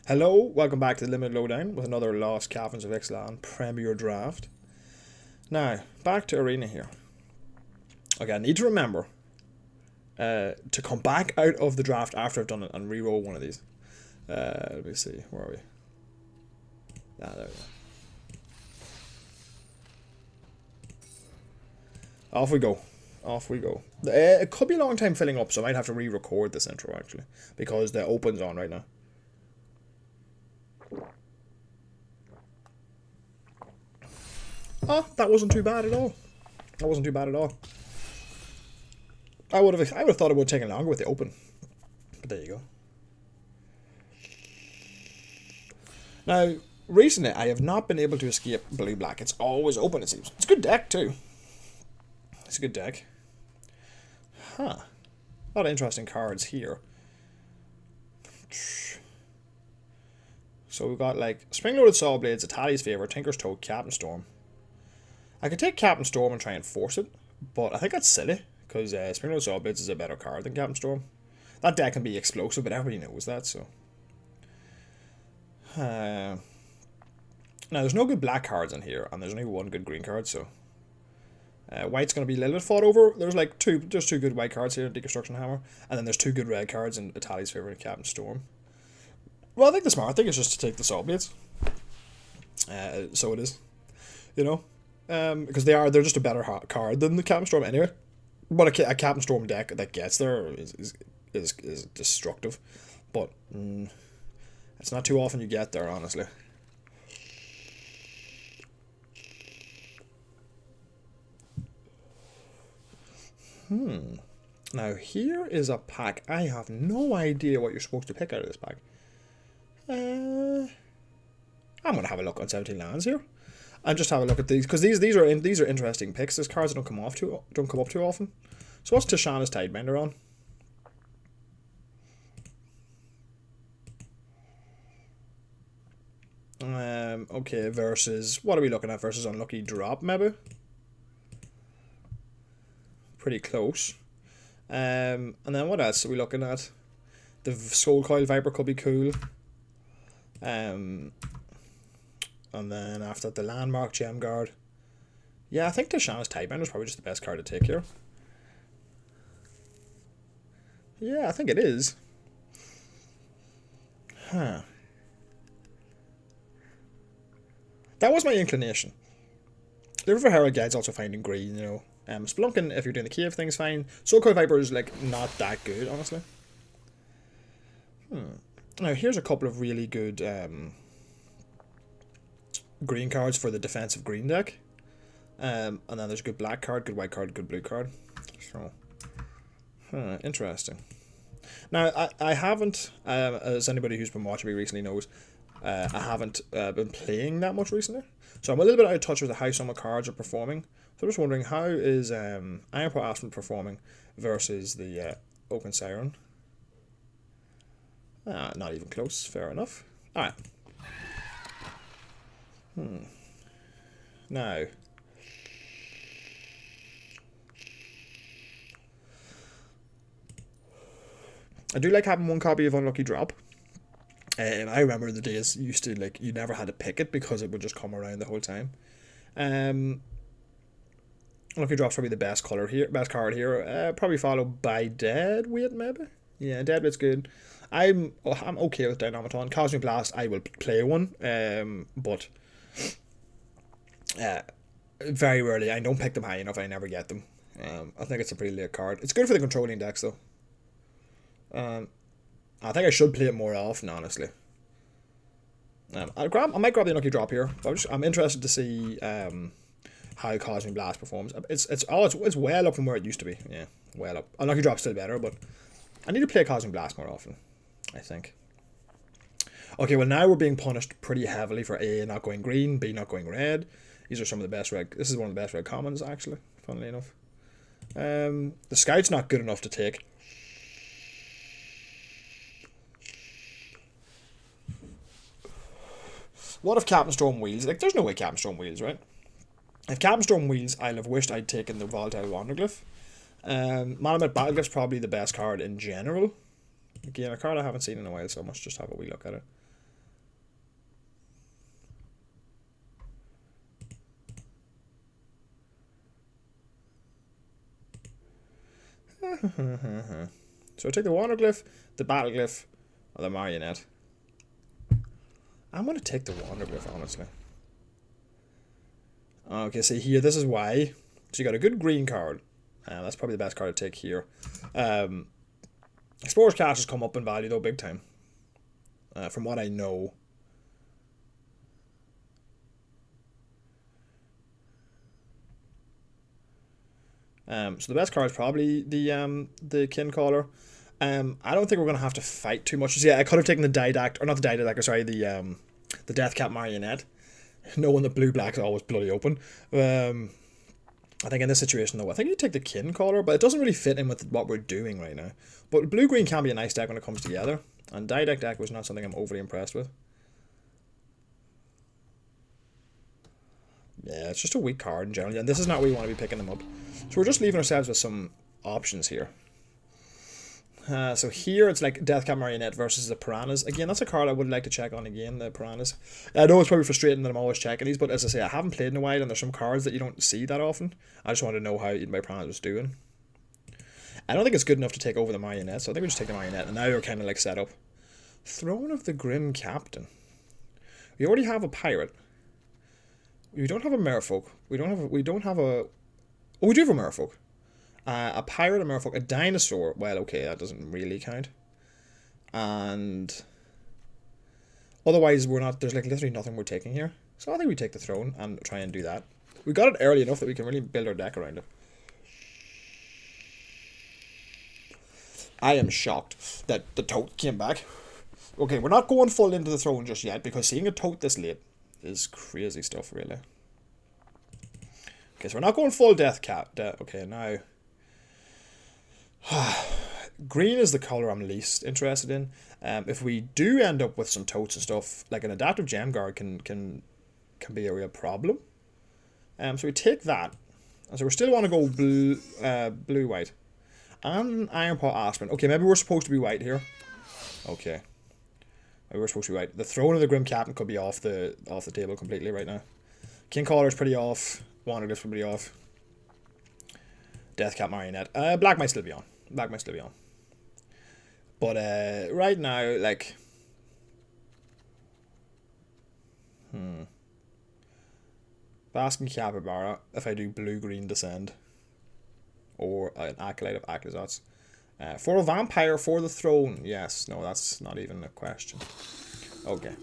Hello, welcome back to the Limited Lowdown with another Lost Caverns of Ixalan Premier Draft. Now, back to Arena here. Okay, I need to remember to come back out of the draft after I've done it and re-roll one of these. Let me see, where are we? Ah, there we go. Off we go. Off we go. It could be a long time filling up, so I might have to re-record this intro actually, because the open's on right now. Oh, that wasn't too bad at all. That wasn't too bad at all. I would have thought it would have taken longer with the open, but there you go. Now, recently I have not been able to escape blue-black. It's always open, it seems. It's a good deck too. It's a good deck. Huh. A lot of interesting cards here. So we've got like Spring-Loaded Saw Blades, Italia's Favor, Tinker's Toad, Captain Storm. I could take Captain Storm and try and force it, but I think that's silly, because Spring-Loaded Saw Blades is a better card than Captain Storm. That deck can be explosive, but everybody knows that, so. Now, there's no good black cards in here, and there's only one good green card, so. White's going to be a little bit fought over. There's two good white cards here in Deconstruction Hammer, and then there's two good red cards in Italia's Favor and Captain Storm. Well, I think the smart thing is just to take the Saw Blades. So it is, you know. Because they're just a better card than the Captain Storm anyway. But a Captain Storm deck that gets there is destructive. But it's not too often you get there, honestly. Now here is a pack. I have no idea what you're supposed to pick out of this pack. I'm gonna have a look on 17 lands here. And just have a look at these, because these are interesting picks. There's cards that don't come up too often. So what's Tishana's Tidebender on? Okay, versus, what are we looking at? Versus Unlucky Drop, maybe? Pretty close. And then what else are we looking at? The Soul Coil Viper could be cool. And then after that, the Landmark Gem Guard. Yeah, I think Tishana's Tidebender is probably just the best card to take here. Yeah, I think it is. Huh. That was my inclination. The River Herald Guide's also finding green, you know. Spelunking, if you're doing the cave thing, is fine. Soul Coil Viper is, like, not that good, honestly. Now, here's a couple of really good green cards for the defensive green deck. And then there's a good black card, good white card, good blue card. So, interesting. Now, I haven't, as anybody who's been watching me recently knows, I haven't been playing that much recently. So I'm a little bit out of touch with how some of the cards are performing. So I'm just wondering, how is Iron Pro Aspen performing versus the Oaken Siren? Not even close, fair enough. Alright. Now, I do like having one copy of Unlucky Drop. And I remember the days you used to, like, you never had to pick it because it would just come around the whole time. Unlucky Drop's probably the best card here. Probably followed by Deadweight, maybe. Yeah, Deadweight's good. I'm okay with Dynamaton. Cosmic Blast, I will play one. But very rarely. I don't pick them high enough. I never get them. I think it's a pretty late card. It's good for the controlling decks though. I think I should play it more often, honestly. I might grab the Unlucky Drop here. I'm interested to see how Cosmic Blast performs. It's well up from where it used to be. Yeah, well up. Unlucky Drop's still better, but I need to play Cosmic Blast more often, I think. Okay, well now we're being punished pretty heavily for A, not going green, B, not going red. These are some of the best red. This is one of the best red commons, actually, funnily enough. The Scout's not good enough to take. What if Captain Storm wheels? Like, there's no way Captain Storm wheels, right? If Captain Storm wheels, I'll have wished I'd taken the Volatile Wanderglyph. Malamute Battleglyph's probably the best card in general. Again, a card I haven't seen in a while, so I must just have a wee look at it. So I take the Wanderglyph, the Battleglyph, or the Marionette. I'm going to take the Wanderglyph, honestly. Okay, see here, this is why. So you got a good green card. That's probably the best card to take here. Explorer's Cache has come up in value, though, big time. From what I know. So the best card is probably the Kin Caller. I don't think we're gonna have to fight too much. Yeah, I could have taken the Didact, or not the Didact, sorry, the Deathcap Marionette, knowing that blue black's always bloody open. I think in this situation though, I think you take the Kin Caller, but it doesn't really fit in with what we're doing right now. But blue green can be a nice deck when it comes together, and Didact deck was not something I'm overly impressed with. Yeah, it's just a weak card in general, and this is not where you want to be picking them up. So we're just leaving ourselves with some options here. So here it's like Deathcap Marionette versus the Piranhas. Again, that's a card I would like to check on again, the Piranhas. I know it's probably frustrating that I'm always checking these, but as I say, I haven't played in a while, and there's some cards that you don't see that often. I just want to know how Eaten by Piranhas was doing. I don't think it's good enough to take over the Marionette, so I think we just take the Marionette, and now you're kind of like set up. Throne of the Grim Captain. We already have a Pirate. We don't have a Merfolk. We don't have a... Oh, we do have a Merfolk. A Pirate, a Merfolk, a Dinosaur. Well, okay, that doesn't really count. And... Otherwise, we're not... There's like literally nothing we're taking here. So I think we take the Throne and try and do that. We got it early enough that we can really build our deck around it. I am shocked that the Tote came back. Okay, we're not going full into the Throne just yet, because seeing a Tote this late is crazy stuff, really. Okay, so we're not going full Deathcap. Okay, now... Green is the colour I'm least interested in. If we do end up with some Totes and stuff, like an Adaptive Gem Guard can be a real problem. So we take that. And so we still want to go blue-white. And Iron Paw Aspin. Okay, maybe we're supposed to be white here. Okay. Maybe we're supposed to be white. The Throne of the Grim Captain could be off the table completely right now. King Caller's pretty off. Wanderglyph's pretty off. Deathcap Marionette. Black might still be on. Black might still be on. But right now, like... Basking Capybara, if I do blue-green Descend. Or an Acolyte of Aclazotz. For a Vampire, for the Throne. Yes, no, that's not even a question. Okay.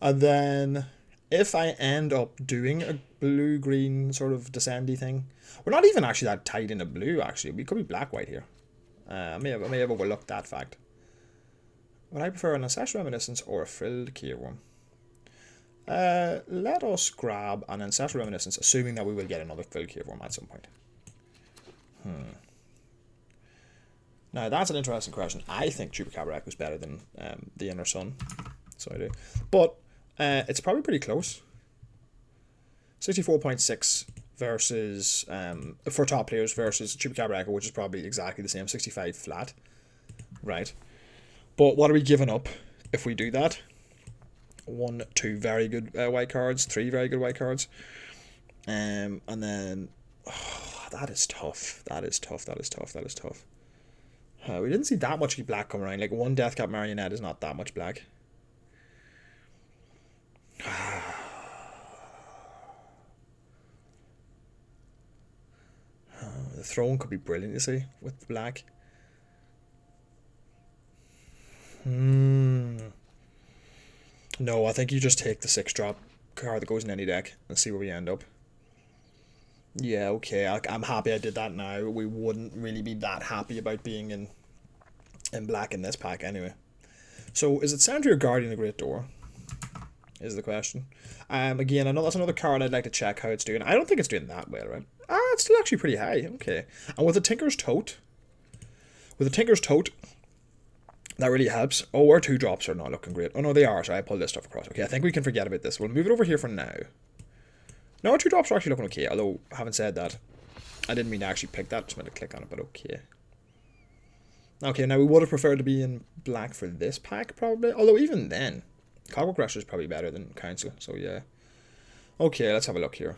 And then, if I end up doing a blue-green sort of Descendy thing, we're not even actually that tight into blue, actually. We could be black-white here. I may have overlooked that fact. Would I prefer an Ancestral Reminiscence or a Frilled Keyworm? Let us grab an Ancestral Reminiscence, assuming that we will get another Frilled Keyworm at some point. Now, that's an interesting question. I think Chupacabra was better than the Inner Sun. So I do. But it's probably pretty close. 64.6 versus... for top players versus Chupacabra, which is probably exactly the same. 65 flat. Right. But what are we giving up if we do that? 1, 2 very good white cards. 3 very good white cards. And then... Oh, that is tough. That is tough. That is tough. That is tough. We didn't see that much black come around. Like, one Deathcap Marionette is not that much black. The Throne could be brilliant, you see, with black. No, I think you just take the 6-drop card that goes in any deck and see where we end up. Yeah, okay, I'm happy I did that now. We wouldn't really be that happy about being in black in this pack anyway. So, is it Sentry or Guardian of the Great Door? Is the question. Again, I know that's another card I'd like to check how it's doing. I don't think it's doing that well, right? It's still actually pretty high. Okay. And with the Tinker's Tote, that really helps. Oh, our 2-drops are not looking great. Oh, no, they are. So I pulled this stuff across. Okay, I think we can forget about this. We'll move it over here for now. No, our 2-drops are actually looking okay. Although, having said that, I didn't mean to actually pick that. Just meant to click on it, but okay. Okay, now we would have preferred to be in black for this pack, probably. Although, even then, Clockwork Rusher is probably better than Council. So, yeah. Okay, let's have a look here.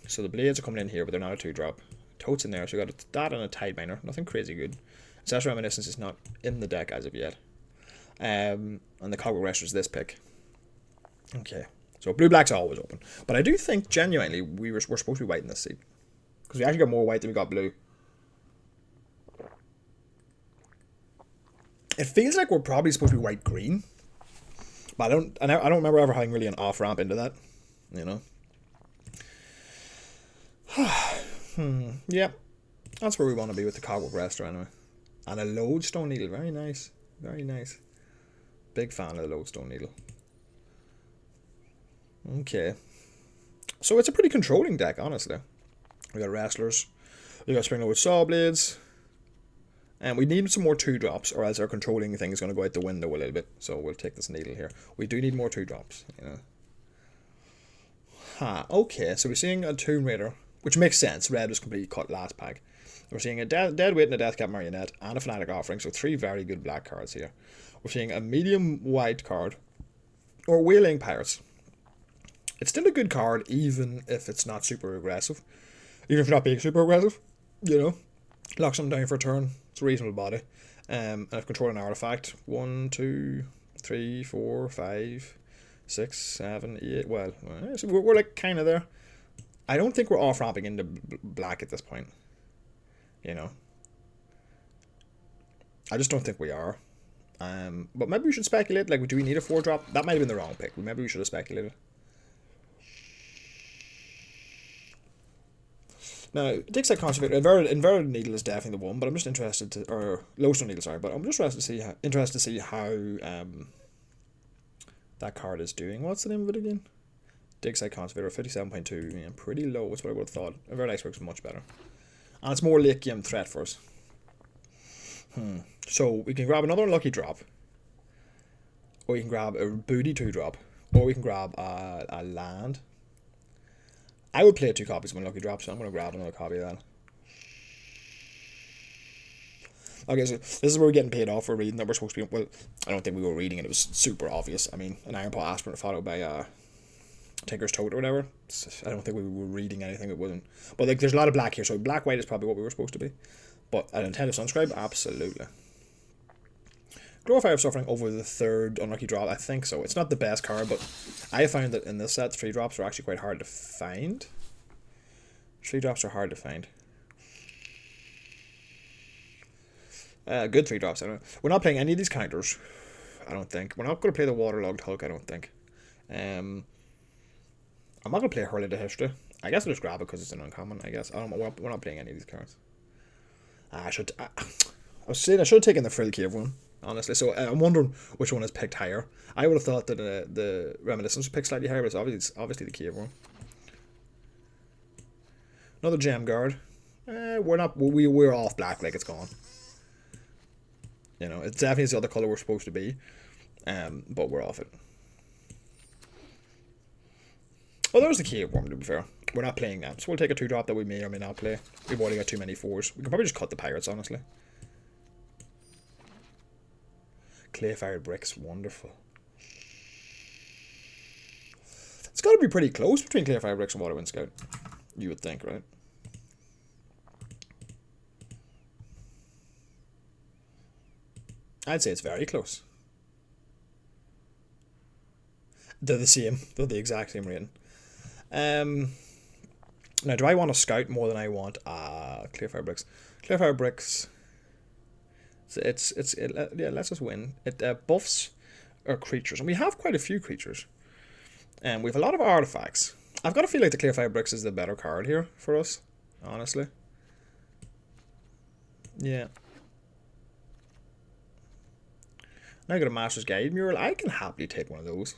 So, the Blades are coming in here, but they're not a 2-drop. Totes in there, so we got that and a Tide Miner. Nothing crazy good. Ancestral Reminiscence is not in the deck as of yet. And the Cogwheel Wrestler is this pick. Okay. So blue-black's always open. But I do think, genuinely, we're supposed to be white in this seat. Because we actually got more white than we got blue. It feels like we're probably supposed to be white-green. But I don't remember ever having really an off-ramp into that. You know? Yeah. That's where we want to be with the Cogwheel Wrestler anyway. And a Lodestone Needle. Very nice. Very nice. Big fan of the Lodestone Needle. Okay. So it's a pretty controlling deck, honestly. We got Wrestlers. We got Springloaded Saw Blades. And we need some more 2-drops, or else our controlling thing is going to go out the window a little bit. So we'll take this Needle here. We do need more 2-drops, you know. Okay, so we're seeing a Tomb Raider, which makes sense. Red was completely cut last pack. We're seeing a Dead Weight and a Deathcap Marionette, and a Fanatic Offering, so 3 very good black cards here. We're seeing a medium white card, or Whaling Pirates. It's still a good card, even if it's not super aggressive. Even if you're not being super aggressive, you know. Lock something down for a turn. It's a reasonable body. And I've controlled an artifact. 1, 2, 3, 4, 5, 6, 7, 8. Well, so we're like kind of there. I don't think we're off-ramping into black at this point. You know. I just don't think we are. But maybe we should speculate. Like, do we need a 4-drop? That might have been the wrong pick. Maybe we should have speculated. Now, Dixie Conservator, Inverted Needle is definitely the one, but I'm just interested to, or Lodestone Needle, sorry, but I'm just interested to see how that card is doing. What's the name of it again? Dixie Conservator, 57.2, yeah, pretty low, that's what I would have thought. Inverted Iceberg's much better. And it's more late game threat for us. So, we can grab another Lucky Drop, or we can grab a Booty 2-drop, or we can grab a land. I would play 2 copies of my Lucky Drop, so I'm going to grab another copy of that. Okay, so this is where we're getting paid off for reading that we're supposed to be... Well, I don't think we were reading it. It was super obvious. I mean, an Iron Paw Aspirant followed by Tinker's Tote or whatever. I don't think we were reading anything that wasn't... But like, there's a lot of black here, so black-white is probably what we were supposed to be. But an Attentive Sunscribe? Absolutely. Glorify of Suffering over the 3rd Unlucky Drop? I think so. It's not the best card, but I found that in this set, 3-drops are actually quite hard to find. 3-drops are hard to find. Good 3-drops, anyway. We're not playing any of these characters, I don't think. We're not going to play the Waterlogged Hulk, I don't think. I'm not going to play Hurley to History. I guess I'll just grab it because it's an uncommon, I guess. We're not playing any of these cards. I was saying I should have taken the Frill Cave one. Honestly, so I'm wondering which one is picked higher. I would have thought that the Reminiscence was picked slightly higher, but it's obviously the Cave one. Another Gem Guard. We're off black, like it's gone. You know, it's definitely the other colour we're supposed to be, but we're off it. Oh, there's the Cave Worm, to be fair. We're not playing that, so we'll take a 2-drop that we may or may not play. We've already got too many 4s. We can probably just cut the Pirates, honestly. Clay-fired bricks, wonderful. It's got to be pretty close between Clay-fired bricks and Waterwind Scout. You would think, right? I'd say it's very close. They're the same. They're the exact same rating. Now, do I want a Scout more than I want Clay-fired bricks? Clay-fired bricks... Yeah, let's just win. It buffs our creatures, and we have quite a few creatures. And we have a lot of artifacts. I've got to feel like the Clay-fired bricks is the better card here for us, honestly. Yeah. Now I got a Master's Guide Mural. I can happily take one of those.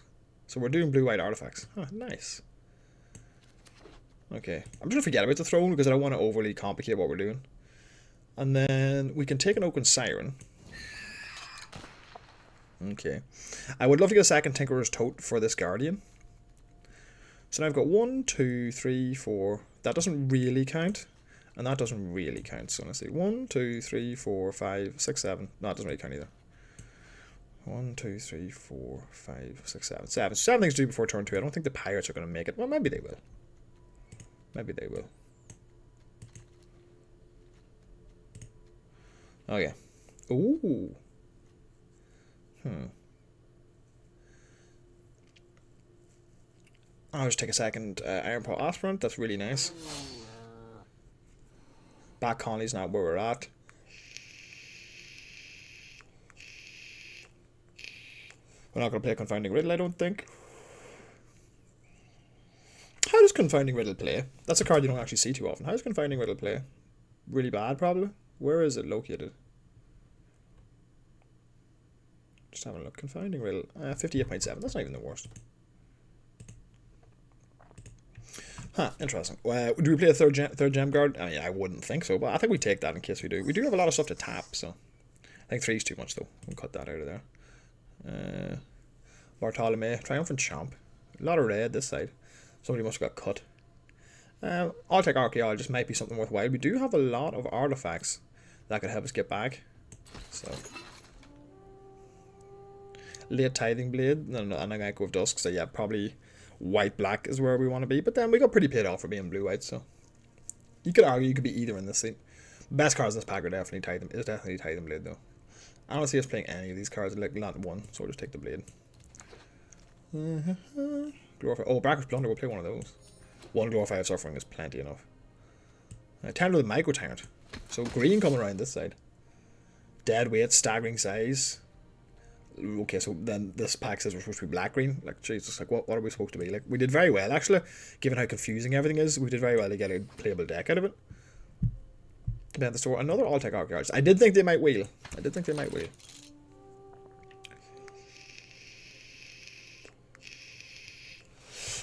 So we're doing blue-white artifacts. Oh, nice. Okay. I'm just going to forget about the throne because I don't want to overly complicate what we're doing. And then we can take an Oaken Siren. Okay. I would love to get a second Tinkerer's Tote for this Guardian. So now I've got 1, 2, 3, 4. That doesn't really count. And that doesn't really count. So let's see. 1, 2, 3, 4, 5, 6, 7. No, it doesn't really count either. 1, 2, 3, 4, 5, 6, 7. 7 things to do before turn 2. I don't think the Pirates are going to make it. Well, maybe they will. Maybe they will. Okay. Ooh. I'll just take a second. Iron Paw Aspirant, that's really nice. Back Conley's not where we're at. We're not going to play Confounding Riddle, I don't think. How does Confounding Riddle play? That's a card you don't actually see too often. How does Confounding Riddle play? Really bad, probably. Where is it located? Just having a look. Confounding Riddle. 58.7. That's not even the worst. Huh, interesting. Do we play a third gem guard? I mean, I wouldn't think so, but I think we take that in case we do. We do have a lot of stuff to tap, so I think 3's too much, though. We'll cut that out of there. Bartolome. Triumphant Chomp. A lot of red this side. Somebody must have got cut. I'll take Archaeologist. Might be something worthwhile. We do have a lot of artifacts that could help us get back. So, Late Tithing Blade and an Echo of Dusk. So yeah, probably white-black is where we want to be. But then we got pretty paid off for being blue-white. So you could argue you could be either in this scene. Best cards in this pack are definitely Tithing Blade though. I don't see us playing any of these cards. Like not one. So we'll just take the Blade. Oh, Brackish Plunder. We'll play one of those. One Glorified Suffering is plenty enough. Templar with Micro Tyrant. So green coming around this side. Dead weight, staggering size. Okay, so then this pack says we're supposed to be black green. Like Jesus, like what are we supposed to be? Like we did very well actually, given how confusing everything is. We did very well to get a playable deck out of it. Then the store, another all-tech Archaeologist. I did think they might wheel.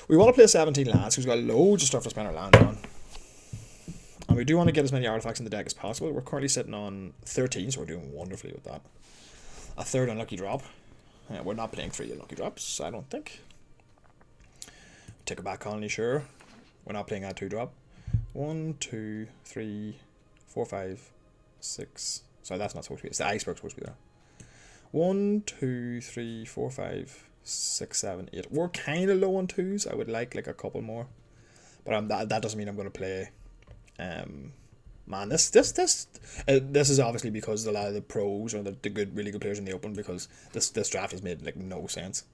We want to play 17 lands because we've got loads of stuff to spend our lands on. And we do want to get as many artifacts in the deck as possible. We're currently sitting on 13, so we're doing wonderfully with that. A third unlucky drop. We're not playing 3 unlucky drops, I don't think. Take a back colony, sure. We're not playing a 2-drop. 1, 2, 3, 4, 5, 6. Sorry, that's not supposed to be. It's the iceberg supposed to be there. 1, 2, 3, 4, 5, 6, 7, 8. We're kind of low on 2s. I would like a couple more. But that doesn't mean I'm going to play... Man, this is obviously because a lot of the pros or the really good players in the open, because this draft has made like no sense.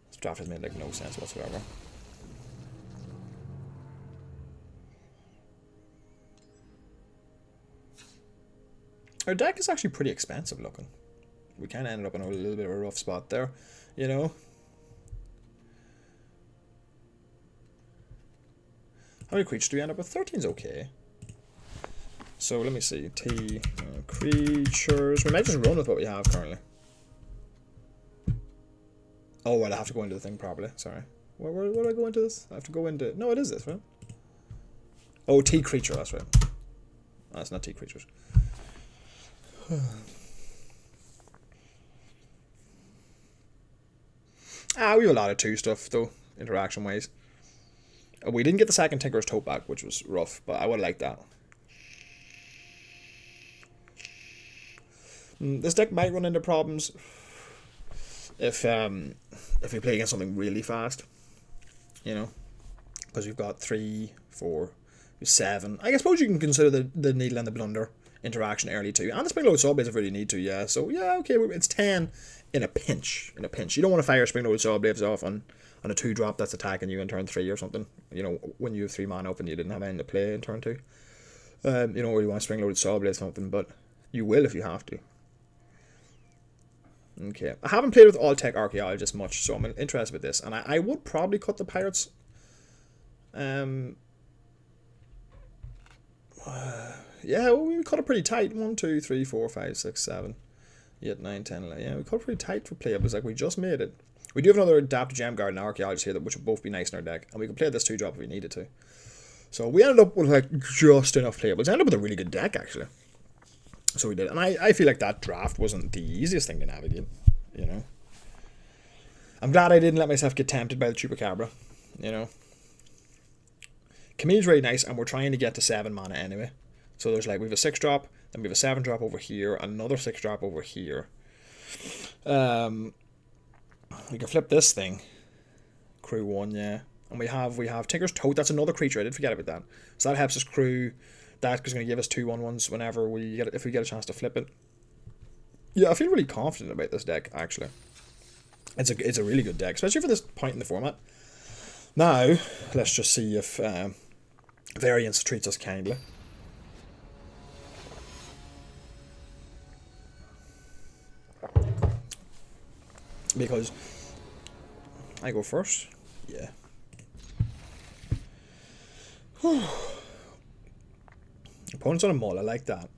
This draft has made like no sense whatsoever. Our deck is actually pretty expensive looking. We kind of ended up in a little bit of a rough spot there, you know. How many creatures do we end up with? 13's okay. So let me see. Creatures. We might just run with what we have currently. Oh, well, I have to go into the thing properly. Sorry. Where do I go into this? I have to go into... No, it is this, right? Oh, T creature. That's right. Oh, that's not T creatures. We have a lot of 2 stuff, though, interaction-wise. We didn't get the second Tinker's Tote back, which was rough, but I would like that. This deck might run into problems if we play against something really fast, you know, because we've got 3, 4, 7. I suppose you can consider the Needle and the Blunder interaction early too, and the Spring-Loaded Sawblades if you really need to. Yeah, so yeah, okay, it's 10 in a pinch. You don't want to fire Spring-Loaded Sawblades off on a 2-drop that's attacking you in turn 3 or something. You know, when you have 3 mana up and you didn't have anything to play in turn 2. You don't really want to Spring-Loaded Sawblades something, but you will if you have to. Okay, I haven't played with all-tech Archaeologists much, so I'm interested with this, and I would probably cut the Pirates. Yeah, well, we cut it pretty tight. 1, 2, 3, 4, 5, 6, 7, 8, 9, 10, 11. Yeah, we cut it pretty tight for playables. Like we just made it. We do have another Adapted Gem Guard and Archaeologist here, which would both be nice in our deck, and we can play this 2-drop if we needed to. So we ended up with like just enough playables. We ended up with a really good deck actually. So we did, and I feel like that draft wasn't the easiest thing to navigate, you know. I'm glad I didn't let myself get tempted by the Chupacabra, you know. Camille's really nice, and we're trying to get to 7 mana anyway. So there's like, we have a 6-drop, then we have a 7-drop over here, another 6-drop over here. We can flip this thing. Crew 1, yeah. And we have Tinker's Tote, that's another creature, I did forget about that. So that helps us crew That is going to give us 2/1/1s whenever we get, if we get a chance to flip it. Yeah, I feel really confident about this deck, actually. It's a really good deck, especially for this point in the format. Now, let's just see if Variance treats us kindly. Because I go first. Yeah. Opponent's on a mull, I like that.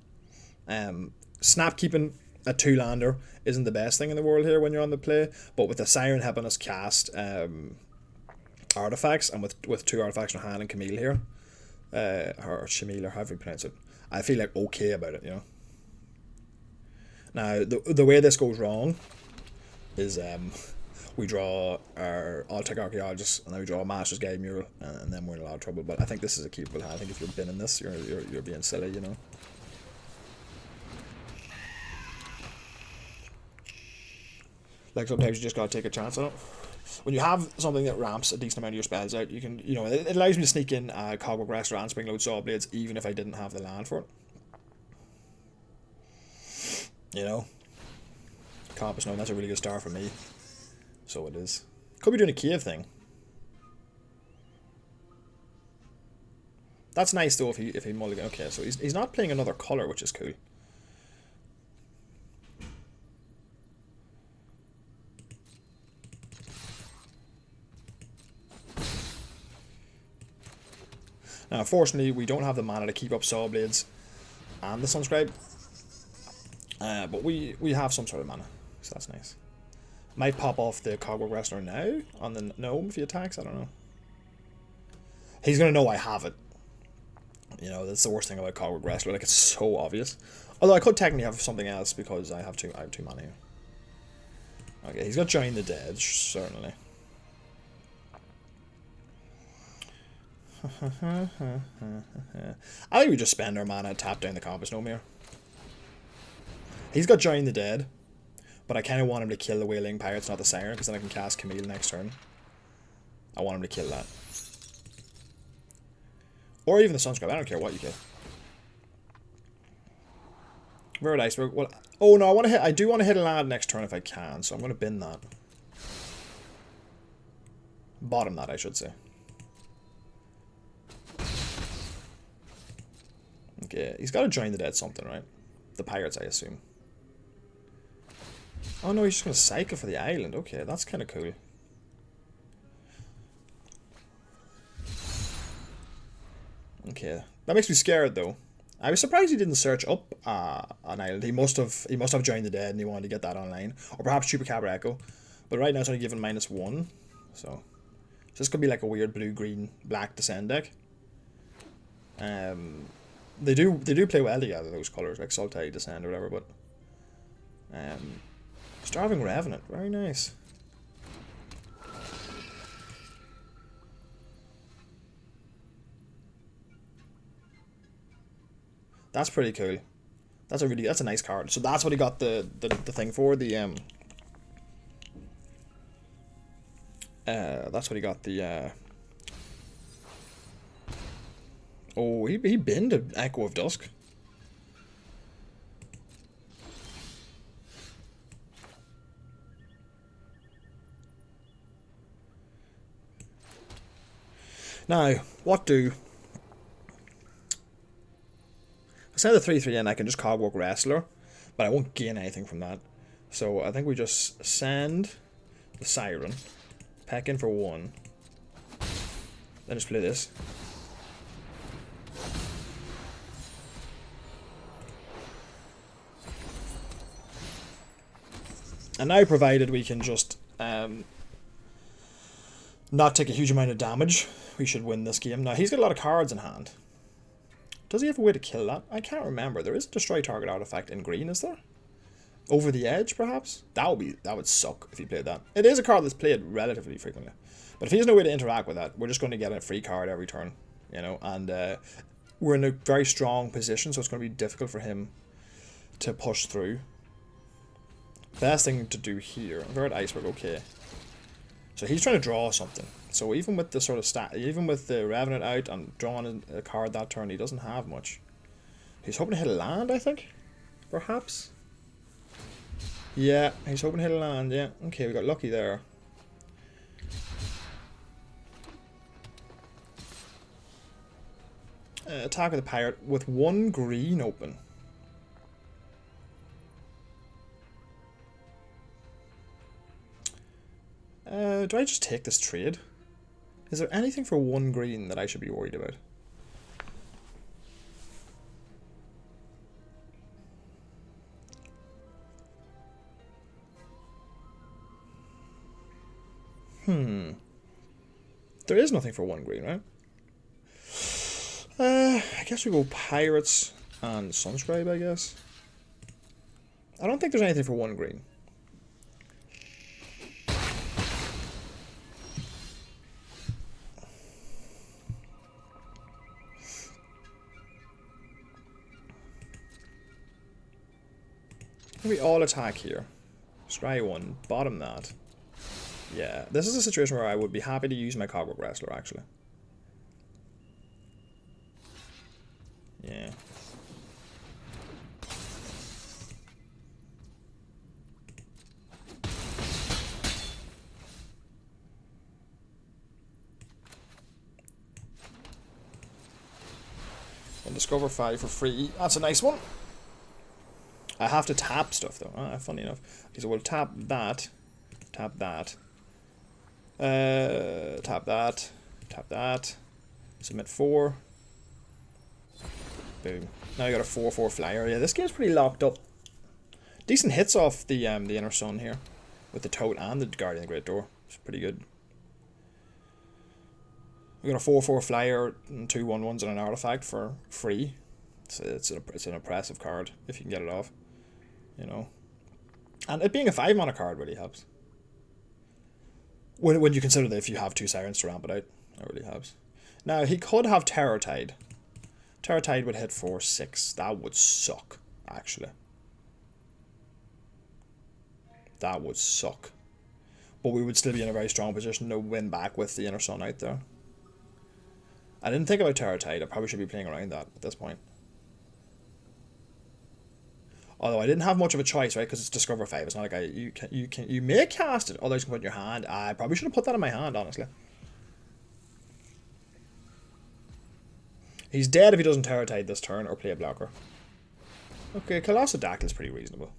Snap keeping a 2-lander isn't the best thing in the world here when you're on the play, but with the Siren helping us cast artifacts, and with 2 artifacts in our hand and Camille here, or Shamil, or however you pronounce it, I feel like okay about it, you know. Now, the way this goes wrong is we draw our Altec Archaeologist, and then we draw a Master's Guide Mural, and then we're in a lot of trouble. But I think this is a keepable hand. I think if you're binning this, you're being silly, you know. Like, sometimes you just gotta take a chance on it. When you have something that ramps a decent amount of your spells out, you can, you know, it allows me to sneak in Cogwork Wrestler and Springload Saw Blades, even if I didn't have the land for it. You know? Compass Gnome, that's a really good start for me. So it is. Could be doing a cave thing. That's nice though if he mulligan. Okay, so he's not playing another colour, which is cool. Now, unfortunately, we don't have the mana to keep up Saw Blades and the Sunscribe. But we have some sort of mana, so that's nice. Might pop off the Cogwork Wrestler now on the Gnome if he attacks, I don't know. He's going to know I have it. You know, that's the worst thing about Cogwork Wrestler, like, it's so obvious. Although I could technically have something else because I have two mana here. Okay, he's got Join the Dead, certainly. I think we just spend our mana and tap down the Compass Gnome here. He's got Join the Dead, but I kind of want him to kill the Wailing Pirates, not the Siren, because then I can cast Camille next turn. I want him to kill that. Or even the Sunscribe, I don't care what you kill. Bird Iceberg, well, oh no, I do want to hit a land next turn if I can, so I'm going to bin that. Bottom that, I should say. Okay, he's got to Join the Dead something, right? The Pirates, I assume. Oh no, he's just going to cycle for the island. Okay, that's kind of cool. Okay, that makes me scared though. I was surprised he didn't search up an island. He must have Joined the Dead and he wanted to get that online, or perhaps Chupacabra Echo. But right now it's only given -1, so this could be like a weird blue, green, black Descend deck. They do play well together, those colors, like Sultai, Descend, or whatever. But Starving Revenant, very nice. That's pretty cool. That's a nice card. So that's what he got the thing for, the that's what he got the oh, he binned an Echo of Dusk. Now, what do... Instead of the 3/3 in, I can just Cogwork Wrestler, but I won't gain anything from that. So I think we just send the Siren, pack in for 1, then just play this. And now, provided we can just not take a huge amount of damage, we should win this game. Now, he's got a lot of cards in hand. Does he have a way to kill that? I can't remember. There is a Destroy Target Artifact in green, is there? Over the Edge, perhaps? That would suck if he played that. It is a card that's played relatively frequently. But if he has no way to interact with that, we're just going to get a free card every turn, you know, and we're in a very strong position, so it's going to be difficult for him to push through. Best thing to do here, Bird Iceberg, okay. So he's trying to draw something. So even with the sort of even with the Revenant out and drawing a card that turn, he doesn't have much. He's hoping to hit a land, I think. Perhaps. Yeah, he's hoping to hit a land, yeah. Okay, we got lucky there. Attack with the pirate with 1 green open. Do I just take this trade? Is there anything for 1 green that I should be worried about? There is nothing for 1 green, right? I guess we go pirates and sunscribe, I guess. I don't think there's anything for 1 green. Maybe all attack here. Scry 1, bottom that. Yeah, this is a situation where I would be happy to use my Cogwork Wrestler, actually. Yeah. And discover 5 for free. That's a nice one. I have to tap stuff though. Funny enough. Okay, so we'll tap that. Tap that. Tap that. Tap that. Submit 4. Boom. Now you got a 4/4 flyer. Yeah, this game's pretty locked up. Decent hits off the Inner Sun here. With the Toad and the Guardian of the Great Door. It's pretty good. We got a 4/4 flyer and 2 1/1s and an artifact for free. It's an impressive card if you can get it off. You know. And it being a 5-mana card really helps. When you consider that if you have 2 Sirens to ramp it out, that really helps. Now, he could have Terror Tide. Terror Tide would hit for 6. That would suck, actually. That would suck. But we would still be in a very strong position to win back with the Inner Sun out there. I didn't think about Terror Tide. I probably should be playing around that at this point. Although I didn't have much of a choice, right? Because it's Discover 5. It's not like you may cast it. Otherwise, you can put it in your hand. I probably should have put that in my hand, honestly. He's dead if he doesn't Terror Tide this turn or play a blocker. Okay, Colossal Dactyl is pretty reasonable.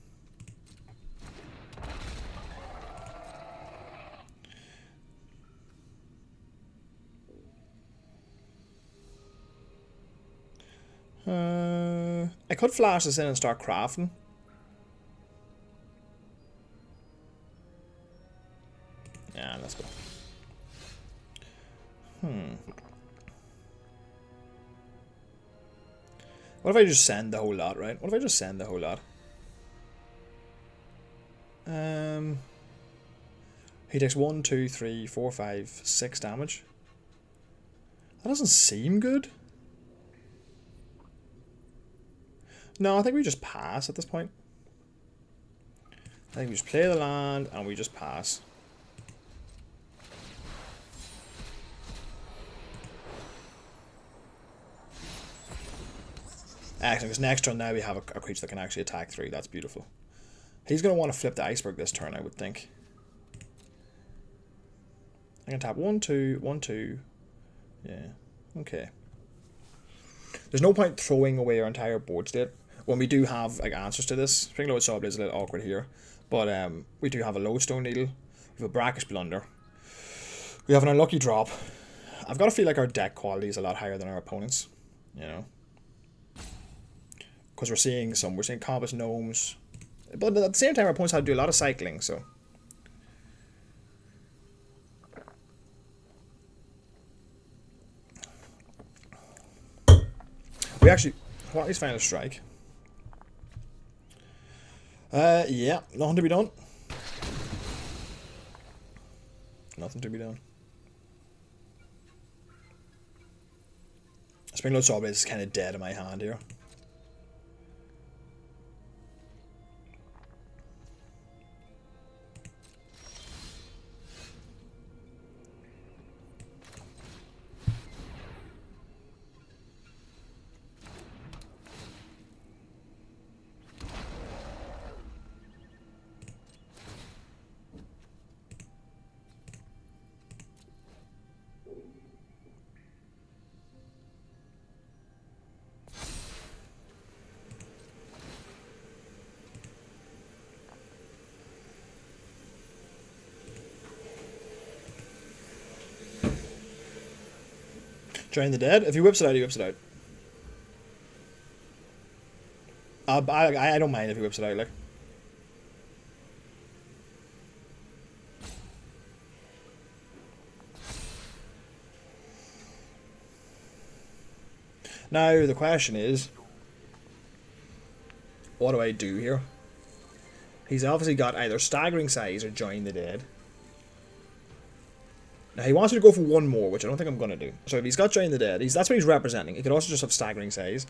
I could flash this in and start crafting. Yeah, let's go. What if I just send the whole lot, right? What if I just send the whole lot? He takes 1, 2, 3, 4, 5, 6 damage. That doesn't seem good. No, I think we just pass at this point. I think we just play the land and we just pass. Excellent, because next turn now we have a creature that can actually attack 3. That's beautiful. He's going to want to flip the Iceberg this turn, I would think. I can tap 1, 2, 1, 2. Yeah, okay. There's no point throwing away our entire board state when we do have like answers to this. Springload Sawblade is a little awkward here, but we do have a Lodestone Needle, we have a Brackish Blunder, we have an Unlucky Drop. I've got to feel like our deck quality is a lot higher than our opponents, you know, because we're seeing Compass Gnomes, but at the same time our opponents had to do a lot of cycling, so. We actually, what is Final Strike? Yeah, nothing to be done. Nothing to be done. Springload Sawblade is kind of dead in my hand here. Drain the Dead. If he whips it out, he whips it out. I don't mind if he whips it out, like. Now, the question is, what do I do here? He's obviously got either Staggering Size or Join the Dead. Now, he wants me to go for one more, which I don't think I'm going to do. So if he's got Join the Dead, that's what he's representing. He could also just have Staggering Size.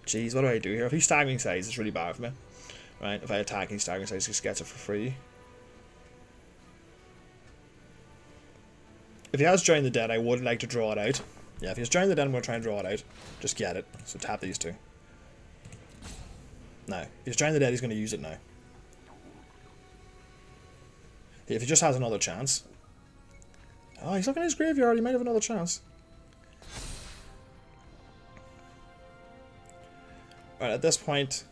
Jeez, what do I do here? If he's Staggering Size, it's really bad for me. Right, if I attack, he's Staggering Size, he just gets it for free. If he has Join the Dead, I would like to draw it out. Yeah, if he has Join the Dead, I'm going to try and draw it out. Just get it. So tap these two. Now, if he's Join the Dead, he's going to use it now. If he just has another chance. Oh, he's looking at his graveyard. He might have another chance. Right, at this point...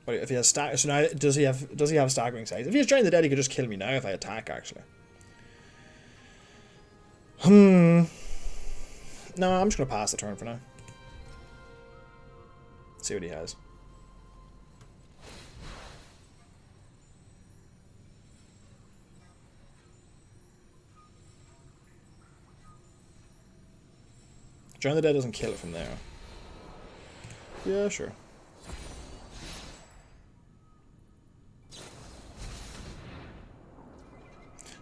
If he has so now, does he have Staggering Size? If he has Join the Dead, he could just kill me now if I attack, actually. No, I'm just going to pass the turn for now. See what he has. Join the Dead doesn't kill it from there. Yeah, sure.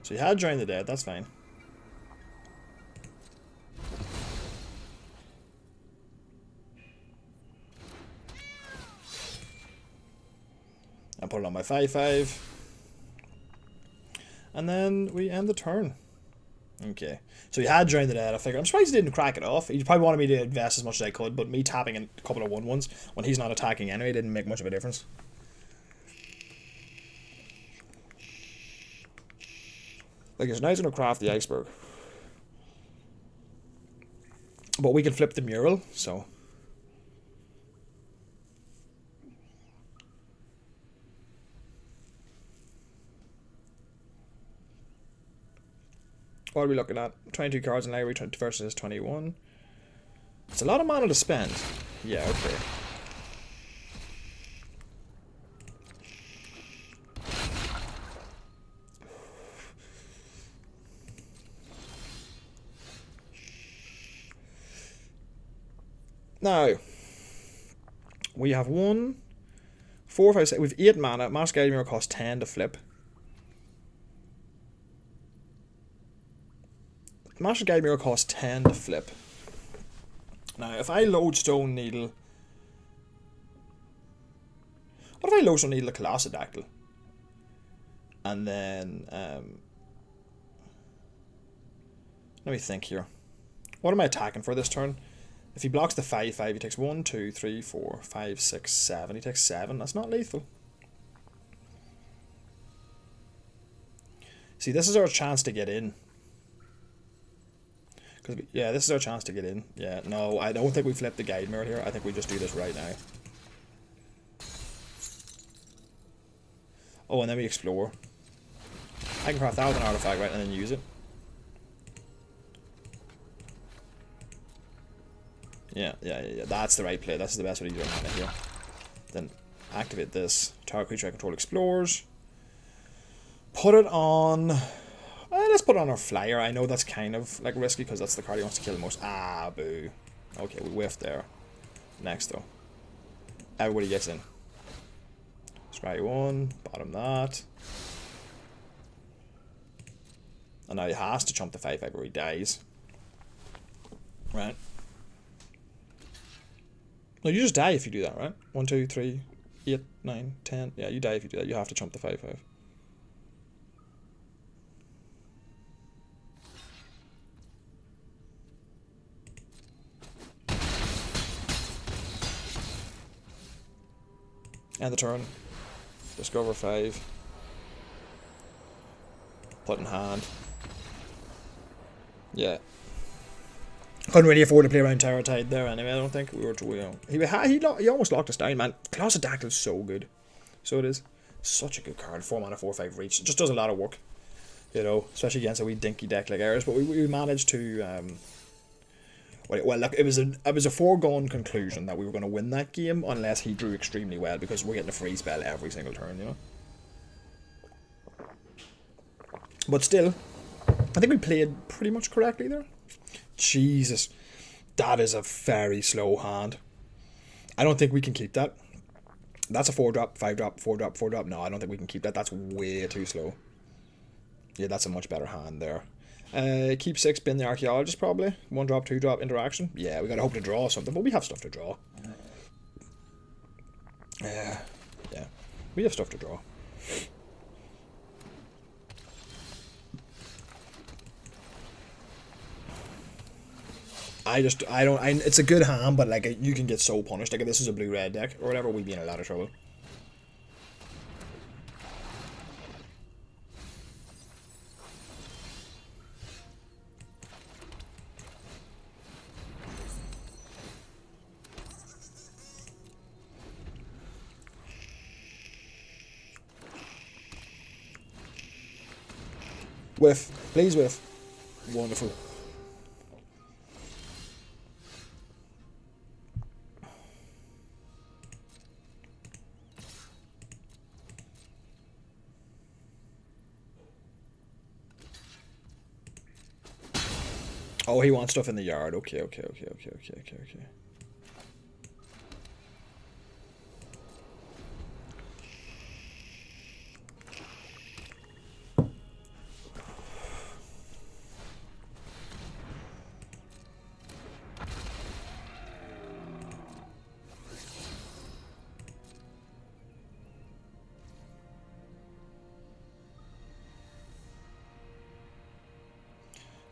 So you had Join the Dead, that's fine. I put it on my 5/5. And then we end the turn. Okay. So he had Join the Dead. I figured, I'm surprised he didn't crack it off. He probably wanted me to invest as much as I could, but me tapping in a couple of 1/1s when he's not attacking anyway didn't make much of a difference. Like, it's nice going to craft the iceberg. But we can flip the mural, so... What are we looking at? 22 cards in library versus 21. It's a lot of mana to spend. Yeah, okay. Now, we have 1, 4, 5, 6. We have 8 mana. Master Guiding Mirror costs 10 to flip. Master Guide Mirror costs 10 to flip. Now, if I Lodestone Needle... What if I Lodestone Needle a Colossadactyl? And then... let me think here. What am I attacking for this turn? If he blocks the 5/5, he takes 1, 2, 3, 4, 5, 6, 7. He takes 7. That's not lethal. See, this is our chance to get in. Yeah, this is our chance to get in. Yeah, no, I don't think we flip the Guide Mirror here. I think we just do this right now. Oh, and then we explore. I can craft that with an artifact, right, and then use it. Yeah, that's the right play. That's the best way to use our mana here. Then activate this. Target creature I control explores. Put it on... let's put it on our flyer. I know that's kind of like risky because that's the card he wants to kill the most. Ah, boo. Okay, we whiffed there. Next though. Everybody gets in. Scry 1, bottom that. And now he has to jump the 5/5 or he dies. Right. No, you just die if you do that, right? 1, 2, 3, 8, 9, 10. Yeah, you die if you do that. You have to jump the 5/5. End the turn. Discover 5. Put in hand. Yeah. Couldn't really afford to play around Terror Tide there anyway, I don't think. We were too, you know. He almost locked us down, man. Colossadactyl is so good. So it is. Such a good card. 4 mana, 4/5 reach. It just does a lot of work. You know, especially against a wee dinky deck like ours. But we managed to. Well, look, it was a foregone conclusion that we were going to win that game unless he drew extremely well, because we're getting a free spell every single turn, you know. But still, I think we played pretty much correctly there. Jesus, that is a very slow hand. I don't think we can keep that. That's a 4-drop, 5-drop, 4-drop, 4-drop. No, I don't think we can keep that. That's way too slow. Yeah, that's a much better hand there. Keep 6, bin the archaeologist probably. 1-drop, 2-drop, interaction. Yeah, we gotta hope to draw something, but we have stuff to draw. Yeah, we have stuff to draw. It's a good hand, but like you can get so punished. Like if this is a blue-red deck or whatever, we'd be in a lot of trouble. Whiff. Please whiff. Wonderful. Oh, he wants stuff in the yard. Okay.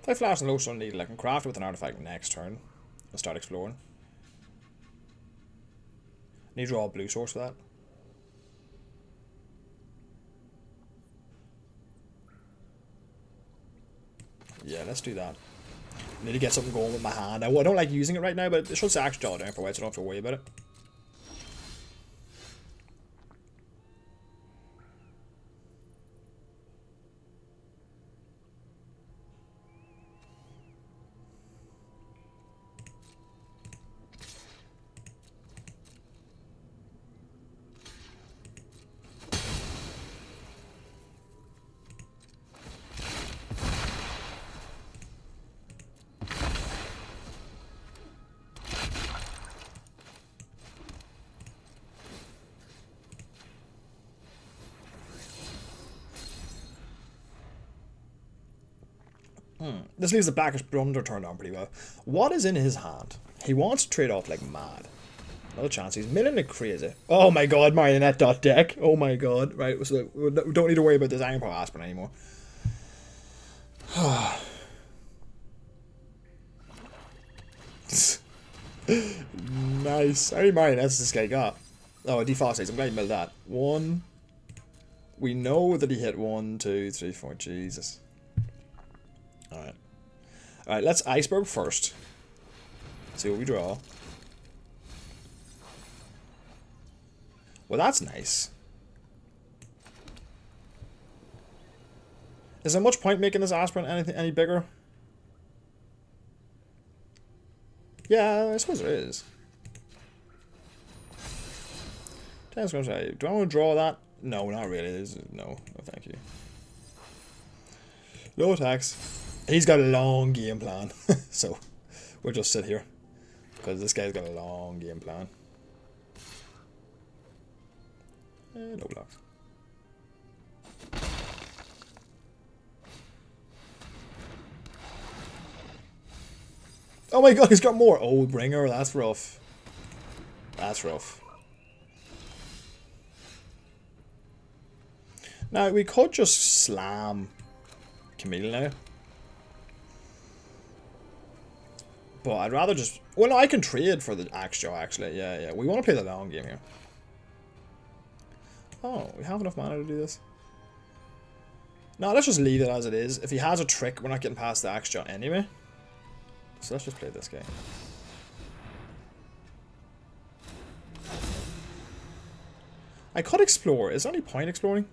If I flash and low sun needle, I can craft it with an artifact next turn and start exploring. Need to draw a blue source for that. Yeah, let's do that. I need to get something going with my hand. I don't like using it right now, but it should actually draw down for white, so I don't have to worry about it. This leaves the Blackish Blunder turned on pretty well. What is in his hand? He wants to trade off like mad. Another chance. He's milling it crazy. Oh my god, Marionette dot deck. Oh my god. Right, so we don't need to worry about this Iron Paw Aspirin anymore. Nice. How many Marionettes this guy got? Oh, a default. I'm glad he milled that. 1. We know that he hit 1, 2, 3, 4. Jesus. Alright. Alright, let's Iceberg first. See what we draw. Well, that's nice. Is there much point making this aspirin any bigger? Yeah, I suppose there is. Do I want to draw that? No, not really. No, thank you. Low attacks. He's got a long game plan, so we'll just sit here because this guy's got a long game plan. No blocks. Oh my god, he's got more. Oh, Bringer, that's rough. That's rough. Now, we could just slam Camille now. But I'd rather just... Well, no, I can trade for the Axe Jaw, actually. Yeah. We want to play the long game here. Oh, we have enough mana to do this. No, let's just leave it as it is. If he has a trick, we're not getting past the Axe Jaw anyway. So let's just play this game. I could explore. Is there any point exploring?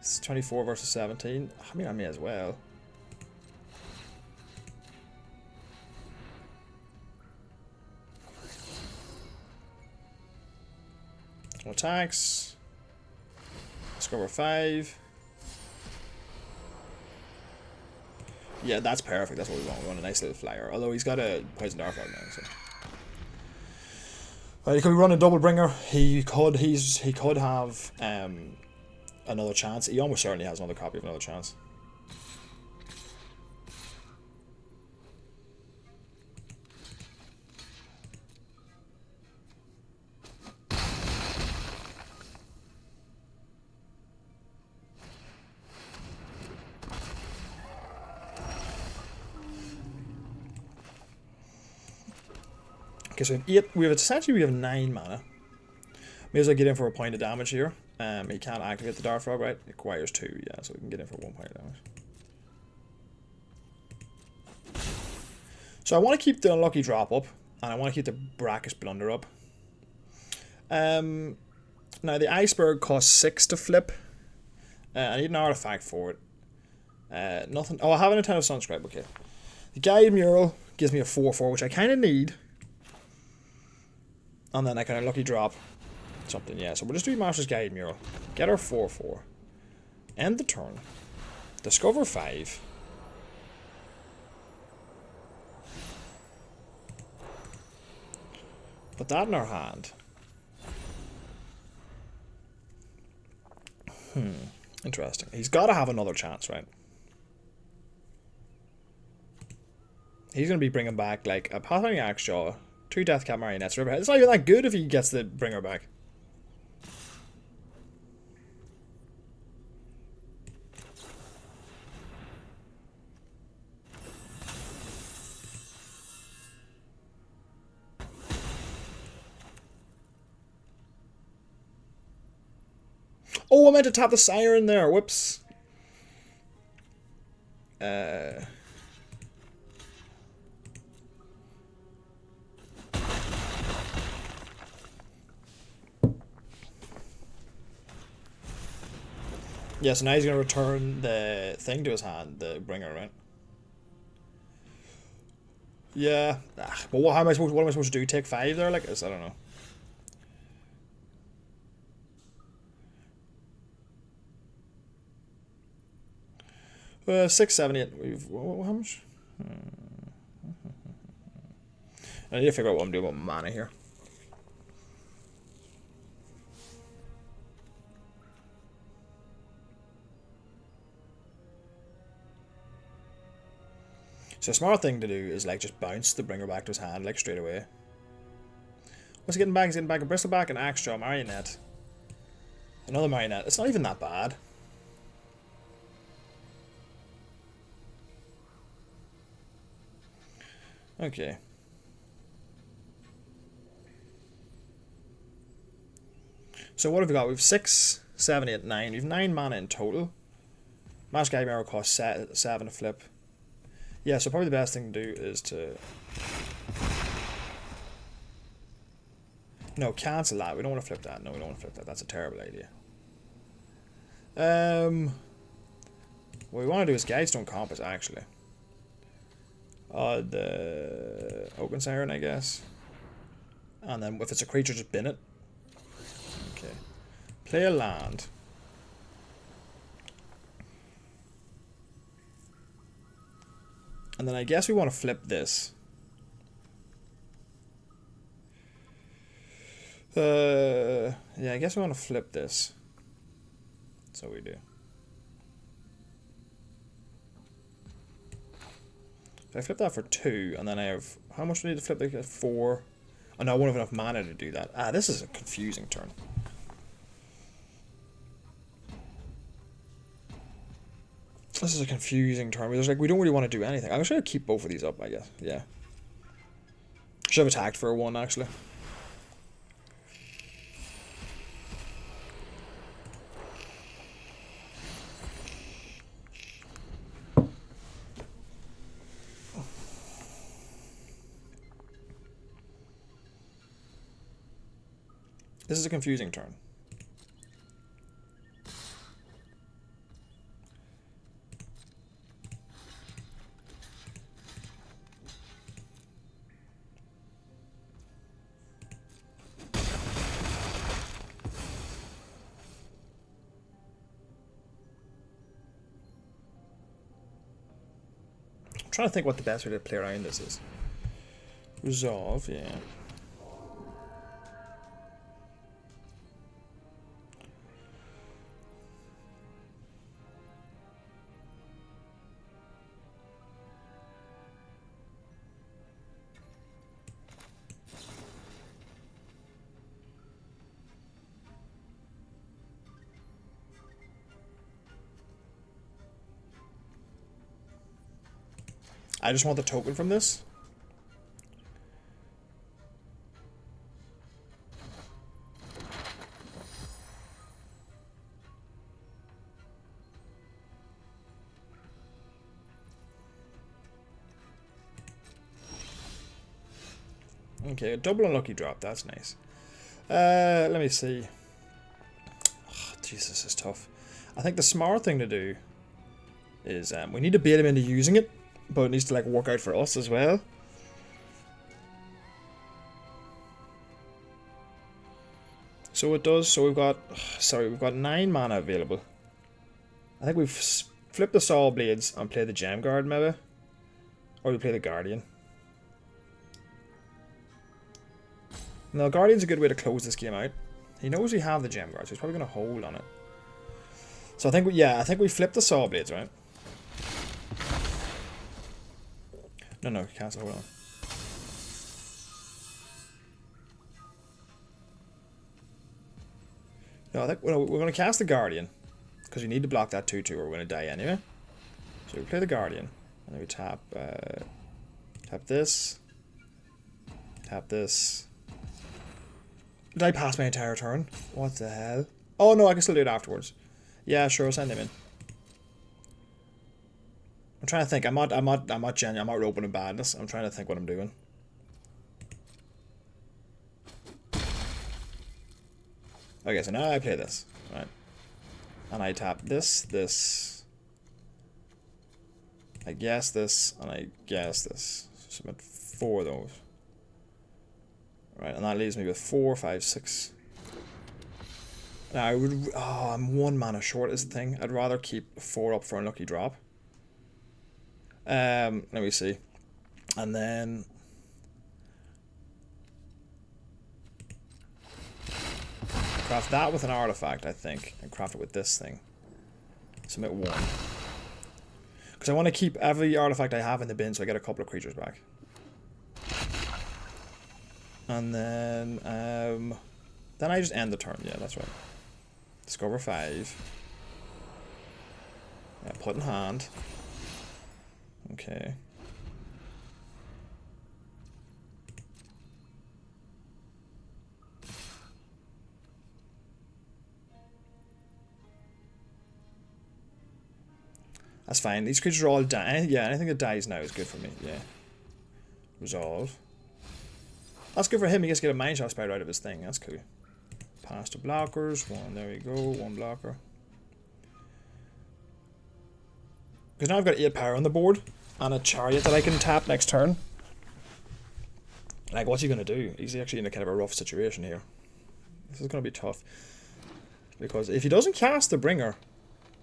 It's 24 versus 17. I mean, I may as well. Attacks. Discover 5. Yeah, that's perfect. That's what we want. We want a nice little flyer. Although he's got a poison dart right now. So. Right, he could run a double bringer. He could have another chance. He almost certainly has another copy of another chance. Okay, so we have 9 mana. May as well get in for a point of damage here. He can't activate the Dart Frog, right? It requires 2, yeah, so we can get in for 1 point of damage. So I want to keep the Unlucky Drop up, and I want to keep the Brackish Blunder up. Now the Iceberg costs 6 to flip. I need an artifact for it. Nothing. Oh, I have an Nintendo Sunscribe, okay. The Guide Mural gives me a 4/4, which I kind of need. And then I can Unlucky Drop something, yeah. So we'll just do Master's Guide Mural. Get our 4/4. End the turn. Discover 5. Put that in our hand. Interesting. He's got to have another chance, right? He's going to be bringing back like a Pathfinding Axejaw, 2 Deathcap Marionettes, Riverhead. It's not even that good if he gets the bringer back. Oh, I meant to tap the Siren there. Whoops. Yeah, so now he's going to return the thing to his hand, the bringer, right? Yeah. But what am I supposed to do? Take 5 there? Like this? I don't know. 6, 7, 8. How much? I need to figure out what I'm doing with mana here. So a smart thing to do is like just bounce the bringer back to his hand like straight away. What's he getting back? He's getting back a Bristleback, an Axejaw, Marionette. Another Marionette. It's not even that bad. Okay. So what have we got? We've 6, 7, 8, 9. We've 9 mana in total. Master Guide Mirror costs 7 to flip. Yeah, so probably the best thing to do is to... No, cancel that. We don't want to flip that. No, we don't want to flip that. That's a terrible idea. What we want to do is Guidestone Compass, actually. The Oaken Siren, I guess. And then if it's a creature, just bin it. Okay. Play a land. And then I guess we want to flip this. Yeah, I guess we want to flip this. So we do. If I flip that for 2, and then I have... How much do I need to flip? Like 4. Oh no, I won't have enough mana to do that. Ah, this is a confusing turn. This is a confusing turn. There's like, we don't really want to do anything. I'm just going to keep both of these up, I guess. Yeah. Should have attacked for a 1, actually. This is a confusing turn. trying to think what the best way to play around this is. Resolve, yeah. I just want the token from this. Okay, a double unlucky drop. That's nice. Let me see. Oh, Jesus, this is tough. I think the smart thing to do is we need to bait him into using it, but it needs to like work out for us as well. So it does. So we've got, sorry, we've got 9 mana available. I think we've flipped the Saw Blades and play the Gem Guard maybe, or we play the Guardian. Now, Guardian's a good way to close this game out. He knows we have the Gem Guard, so he's probably going to hold on it. So I think, I think we flipped the Saw Blades, right? No, cancel, hold on. No, I think we're going to cast the Guardian, because we need to block that 2/2 or we're going to die anyway. So we play the Guardian, and then we tap this, tap this. Did I pass my entire turn? What the hell? Oh no, I can still do it afterwards. Yeah, sure, send him in. I'm trying to think. I'm not genuine. I'm not roping in badness. I'm trying to think what I'm doing. Okay, so now I play this, right? And I tap this. I guess this, and I guess this. So I'm at 4 of those. Right, and that leaves me with 4, 5, 6. Now I would. Oh, I'm 1 mana short is the thing. I'd rather keep 4 up for unlucky drop. Let me see. And then craft that with an artifact, I think, and craft it with this thing. So I'm at 1. Because I want to keep every artifact I have in the bin so I get a couple of creatures back. And then I just end the turn. Yeah, that's right. Discover 5. Yeah, put in hand. Okay. That's fine. These creatures are all dying. Yeah, anything that dies now is good for me. Yeah. Resolve. That's good for him. He gets to get a Mind Shot Spider out of his thing. That's cool. Pass to blockers. 1. There we go. 1 blocker. Because now I've got 8 power on the board. And a Chariot that I can tap next turn. Like, what's he going to do? He's actually in a kind of a rough situation here. This is going to be tough. Because if he doesn't cast the Bringer,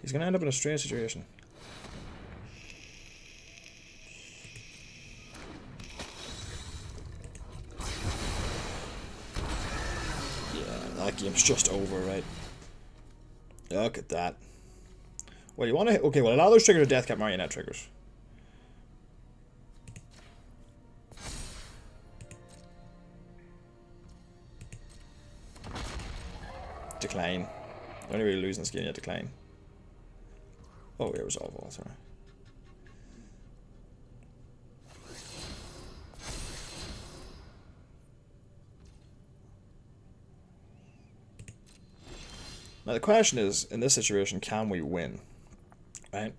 he's going to end up in a strange situation. That game's just over, right? Look at that. Well, you want to... Okay, well, a lot of those triggers are Deathcap Marionette triggers. Decline. The only way to lose in this game, yeah, decline. Oh, yeah, resolve all, sorry. Now the question is, in this situation, can we win? Right?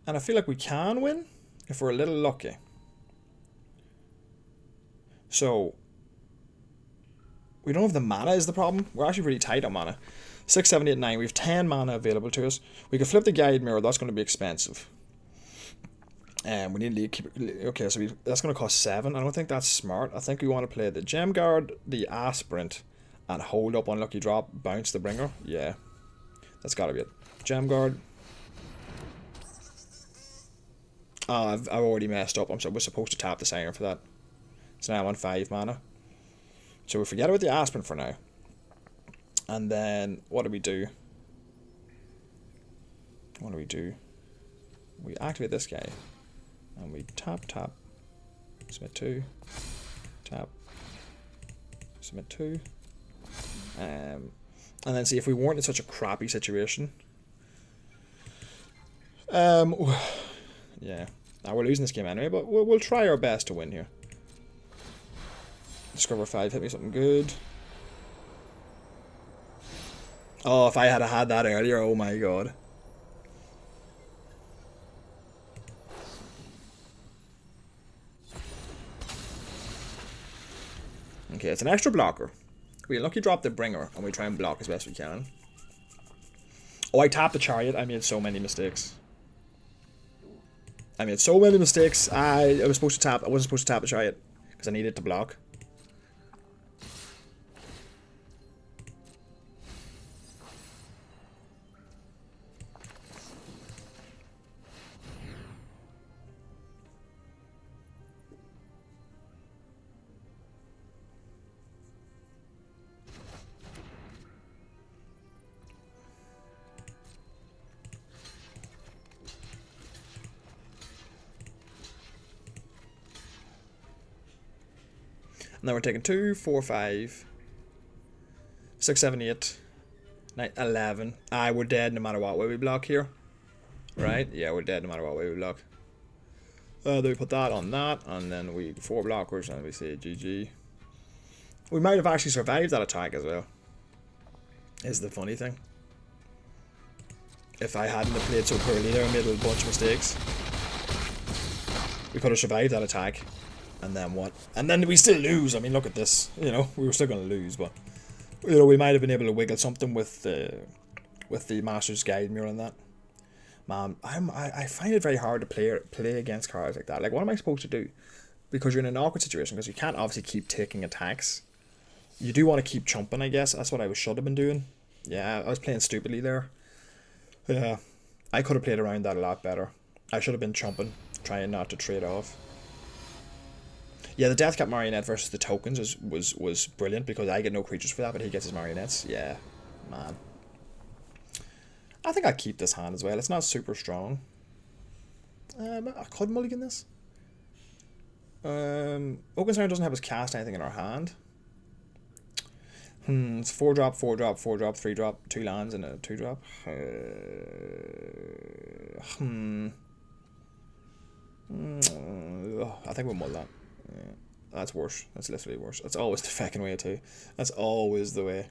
And I feel like we can win if we're a little lucky. So, we don't have the mana is the problem. We're actually pretty tight on mana. 6, 7, 8, 9. We have 10 mana available to us. We could flip the Guide Mirror. That's going to be expensive. And we need to keep it. Okay, so that's going to cost 7. I don't think that's smart. I think we want to play the Gem Guard, the Aspirant, and hold up on Lucky Drop, bounce the Bringer. Yeah, that's got to be it. Gem Guard. Oh, I've already messed up. I was supposed to tap the Siren for that. So now I'm on 5 mana. So we forget about the Aspen for now. And then, what do we do? What do we do? We activate this guy. And we tap. Submit 2. Tap. Submit 2. And then see if we weren't in such a crappy situation. Yeah. Now we're losing this game anyway, but we'll try our best to win here. Discover 5, hit me something good. Oh, if I had had that earlier, oh my god. Okay, it's an extra blocker. We lucky drop the bringer, and we try and block as best we can. Oh, I tapped the chariot. I made so many mistakes. I was supposed to tap. I wasn't supposed to tap the chariot because I needed to block. And then we're taking 2, 4, 5, 6, 7, 8, 9, 11. We're dead no matter what way we block here. Right? Yeah, we're dead no matter what way we block. Then we put that on that, and then we 4 blockers, and we say GG. We might have actually survived that attack as well. Is the funny thing. If I hadn't have played so poorly there and made a bunch of mistakes, we could have survived that attack. And then what? And then we still lose. I mean, look at this. You know, we were still going to lose, but you know, we might have been able to wiggle something with the Master's Guide Mirror and that. Man, I find it very hard to play against cards like that. Like, what am I supposed to do? Because you're in an awkward situation because you can't obviously keep taking attacks. You do want to keep chumping, I guess. That's what I should have been doing. Yeah, I was playing stupidly there. Yeah, I could have played around that a lot better. I should have been chumping, trying not to trade off. Yeah, the Deathcap Marionette versus the tokens was brilliant because I get no creatures for that, but he gets his marionettes. Yeah, man. I think I'll keep this hand as well. It's not super strong. I could mulligan this. Oakenstone doesn't have us cast anything in our hand. It's 4-drop, 4-drop, 4-drop, 3-drop, 2 lands and a 2-drop. I think we'll mull that. Yeah, that's worse. That's literally worse. That's always the fucking way too. That's always the way.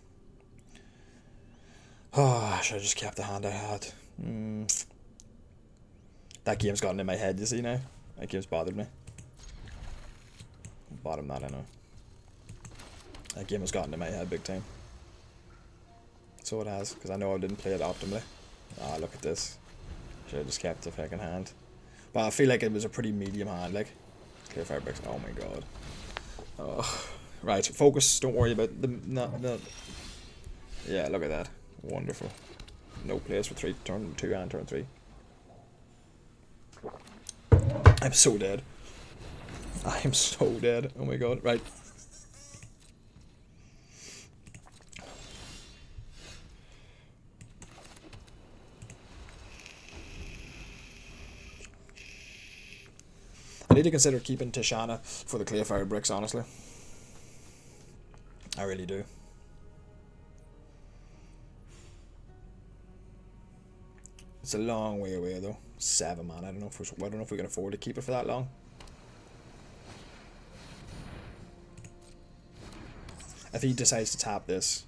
Oh, I should have just kept the hand I had. That game's gotten in my head, you see now? That game's bothered me. Bottom that, I know. That game has gotten in my head big time. So it has, because I know I didn't play it optimally. Ah, look at this. Should have just kept the fucking hand. But I feel like it was a pretty medium hand, like. Clear fire bricks. Oh my god. Oh. Right, focus. Don't worry about the. No. Yeah, look at that. Wonderful. No place for turn 2 and turn 3. I'm so dead. I'm so dead. Oh my god. Right. I need to consider keeping Tishana for the Clearfire bricks, honestly. I really do. It's a long way away though. 7 man. I don't know if we can afford to keep it for that long. If he decides to tap this.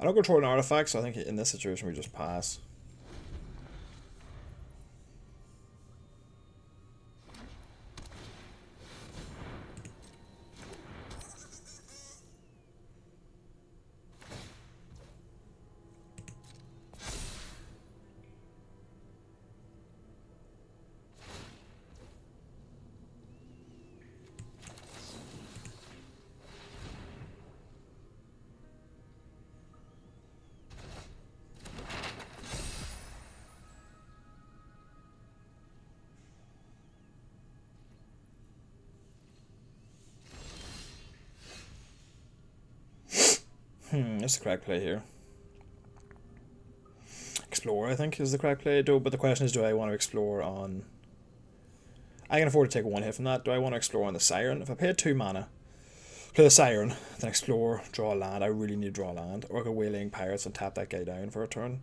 I don't control an artifact, so I think in this situation we just pass. That's the correct play here. Explore, I think, is the correct play. But the question is, do I want to explore on... I can afford to take one hit from that. Do I want to explore on the Siren? If I pay 2 mana, play the Siren, then explore, draw a land. I really need to draw a land. Or go Waylaying Pirates and tap that guy down for a turn.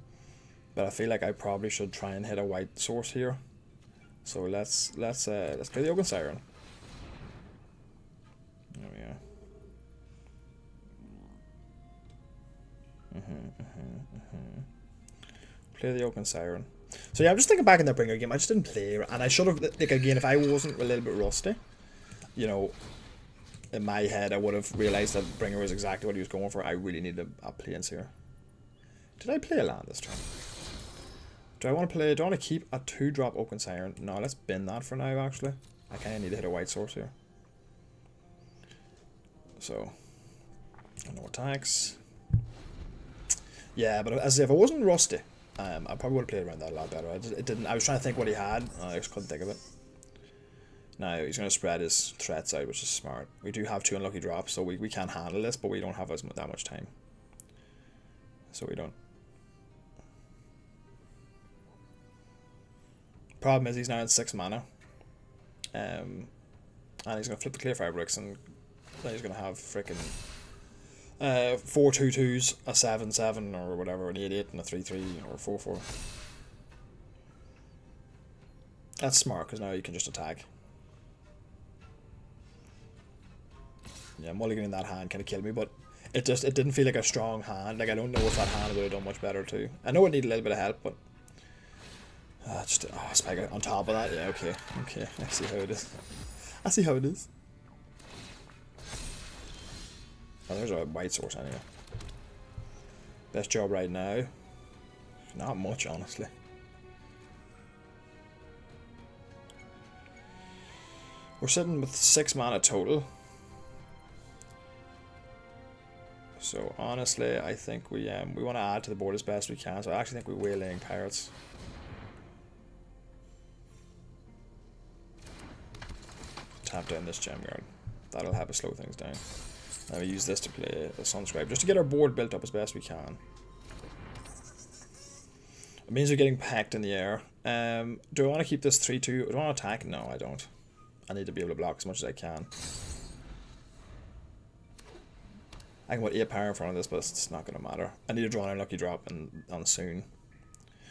But I feel like I probably should try and hit a white source here. So let's play the Oaken Siren. There we are. Play the Oaken Siren. So yeah, I'm just thinking back in that Bringer game. I just didn't play, and I should have. Like again, if I wasn't a little bit rusty, you know, in my head, I would have realized that Bringer was exactly what he was going for. I really need a Plains here. Did I play a land this turn? Do I want to play? Do I want to keep a 2-drop Oaken Siren? No, let's bin that for now. Actually, I kind of need to hit a white source here. So, no attacks. Yeah, but as if I wasn't rusty, I probably would have played around that a lot better. It didn't. I was trying to think what he had. I just couldn't think of it. Now he's going to spread his threats out, which is smart. We do have 2 unlucky drops, so we can handle this, but we don't have that much time. So we don't. Problem is he's now at 6 mana. And he's going to flip the Clearfire Bricks, and then he's going to have freaking 4 2/2s, a 7/7 or whatever, an 8/8 and a 3/3 or 4/4. That's smart because now you can just attack. Yeah, mulliganing that hand kind of killed me, but it didn't feel like a strong hand. Like I don't know if that hand would have done much better too. I know it needed a little bit of help, but Spike on top of that. Yeah, okay, I see how it is. I see how it is. Oh, there's a white source anyway. Best job right now. Not much, honestly. We're sitting with 6 mana total. So honestly, I think we want to add to the board as best we can. So I actually think we're Waylaying Pirates. Tap down this gem guard. That'll help us slow things down. Now we use this to play a Sunscribe, just to get our board built up as best we can. It means we're getting packed in the air. Do I want to keep this 3/2? Do I want to attack? No, I don't. I need to be able to block as much as I can. I can put 8 power in front of this, but it's not going to matter. I need to draw an unlucky drop on soon.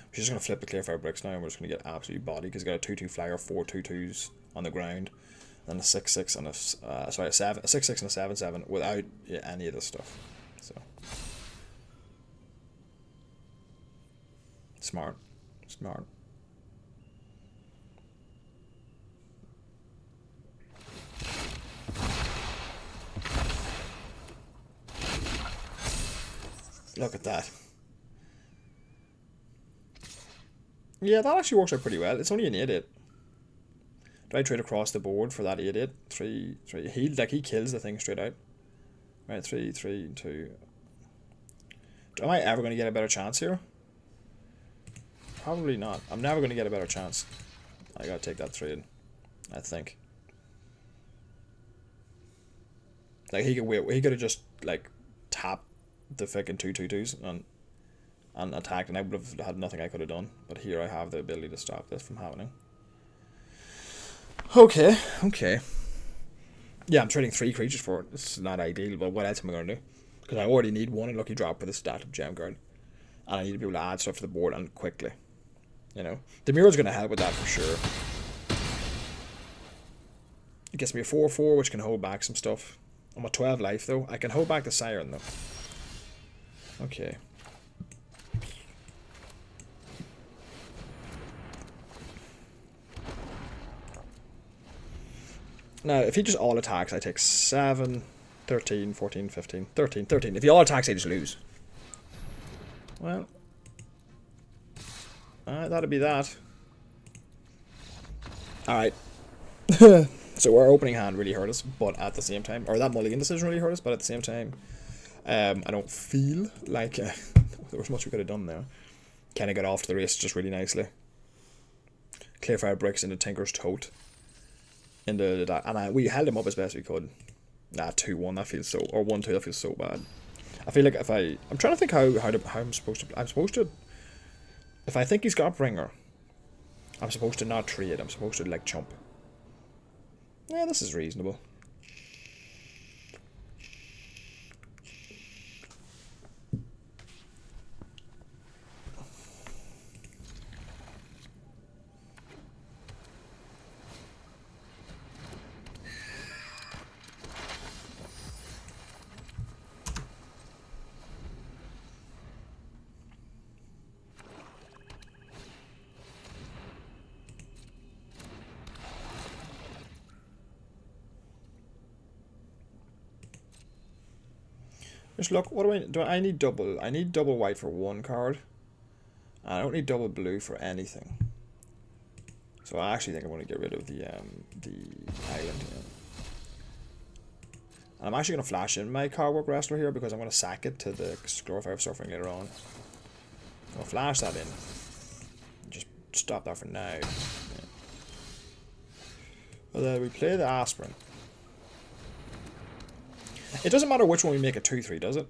We're just going to flip the Clearfire Bricks now, and we're just going to get absolutely body, because he's got a 2/2 flyer, 4 2/2s on the ground. Then a 6/6 and a 6/6 and a 7/7 without any of this stuff. So smart. Look at that. Yeah, that actually works out pretty well. It's only an 8/8. Do I trade across the board for that 8/8? 3/3. He kills the thing straight out. Right, 3/3 2. Am I ever going to get a better chance here? Probably not. I'm never going to get a better chance. I gotta take that trade, I think. Like he could have just like tapped the fucking 2 2/2s and attacked, and I would have had nothing I could have done. But here I have the ability to stop this from happening. Okay. Yeah, I'm trading 3 creatures for it. It's not ideal, but what else am I going to do? Because I already need 1 unlucky drop for the stat of Gem Guard. And I need to be able to add stuff to the board and quickly. You know? The mirror's going to help with that for sure. It gets me a 4/4, which can hold back some stuff. I'm at 12 life, though. I can hold back the Siren, though. Okay. Now, if he just all attacks, I take 7, 13, 14, 15, 13, 13. If he all attacks, I just lose. Well. That'd be that. Alright. So our opening hand really hurt us, but at the same time, or that mulligan decision really hurt us, but at the same time, I don't feel like there was much we could have done there. Kind of got off to the race just really nicely. Clearfire Bricks into Tinker's Tote. Into that, and we held him up as best we could. 2-1, that feels so, or 1-2, that feels so bad. I feel like if I'm trying to think how I'm supposed to. If I think he's got Bringer, I'm supposed to not trade. I'm supposed to like chump. Yeah, this is reasonable. Just look, what do I need double. I need double white for one card. I don't need double blue for anything. So I actually think I'm going to get rid of the island. Yeah. And I'm actually going to flash in my Cardwork Wrestler here because I'm going to sack it to the Glorify of Suffering later on. I'm going to flash that in. Just stop that for now. Yeah. Well, we play the Aspirin. It doesn't matter which one we make a 2-3, does it?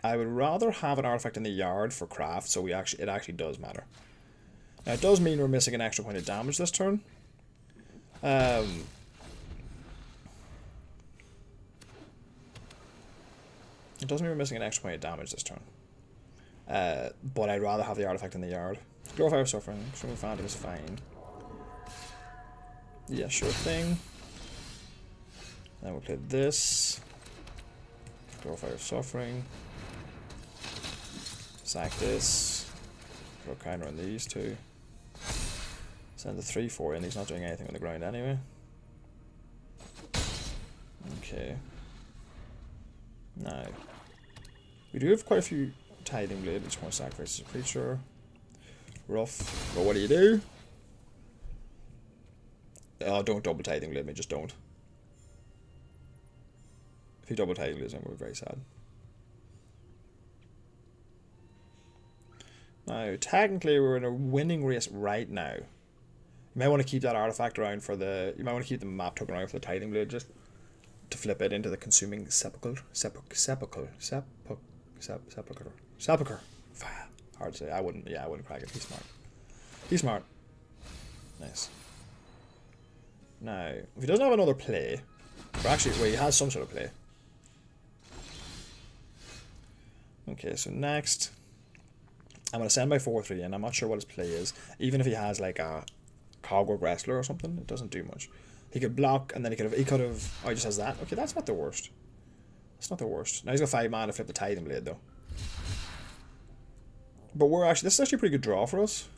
I would rather have an artifact in the yard for craft, so it actually does matter. Now, it does mean we're missing an extra point of damage this turn. It does mean we're missing an extra point of damage this turn. But I'd rather have the artifact in the yard. Glorify of Suffering. Extreme Phantom is fine. Yeah, sure thing. Then we'll play this. Glorify of Suffering. Sack this. Throw a counter on these two. Send the 3-4 in. He's not doing anything on the ground anyway. Okay. Now, we do have quite a few Tithing Blade. Each one sacrifices a creature. Rough. But what do? Oh, don't double Tithing Blade me. Just don't. If you double Tithing Blade, I'm going to be very sad. Now, technically, we're in a winning race right now. You might want to keep that artifact around for the... You might want to keep the map token around for the Tithing Blade, just to flip it into the Consuming Sepulchre. Sepulchre. Hard to say. I wouldn't crack it. He's smart. He's smart. Nice. Now, if he doesn't have another play... Or actually, well, he has some sort of play. Okay, so next... I'm going to send my 4-3 in. I'm not sure what his play is. Even if he has like a Cogwork Wrestler or something, it doesn't do much. He could block and then he could have... Oh, he just has that? Okay, that's not the worst. That's not the worst. Now he's got 5 mana to flip the Tithing Blade though. But this is actually a pretty good draw for us.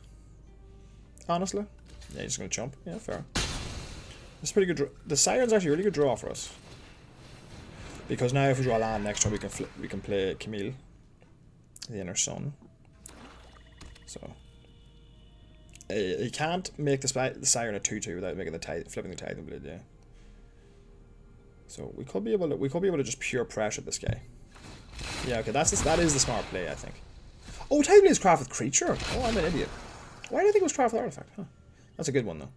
Honestly. Yeah, he's just going to chump. Yeah, fair. It's a pretty good draw. The Siren's actually a really good draw for us. Because now if we draw a land next turn, we can play Camille. The Inner Sun. So he can't make the Siren a 2-2 without making flipping the Tithing Blade, yeah. So we could be able to just pure pressure this guy. Yeah, okay, that is the smart play, I think. Oh, Tithing Blade is craft with creature. Oh, I'm an idiot. Why did I think it was craft with artifact? Huh. That's a good one though.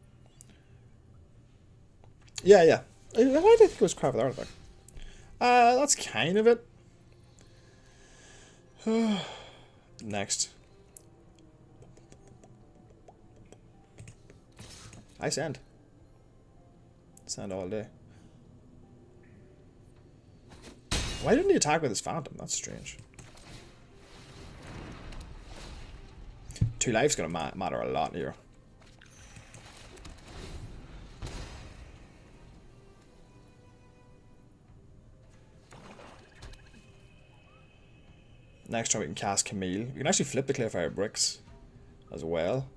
Yeah. Why did I think it was craft with artifact? That's kind of it. Next. I send. Send all day. Why didn't he attack with his Phantom? That's strange. 2 life's gonna matter a lot here. Next turn we can cast Camille. We can actually flip the Clearfire Bricks as well.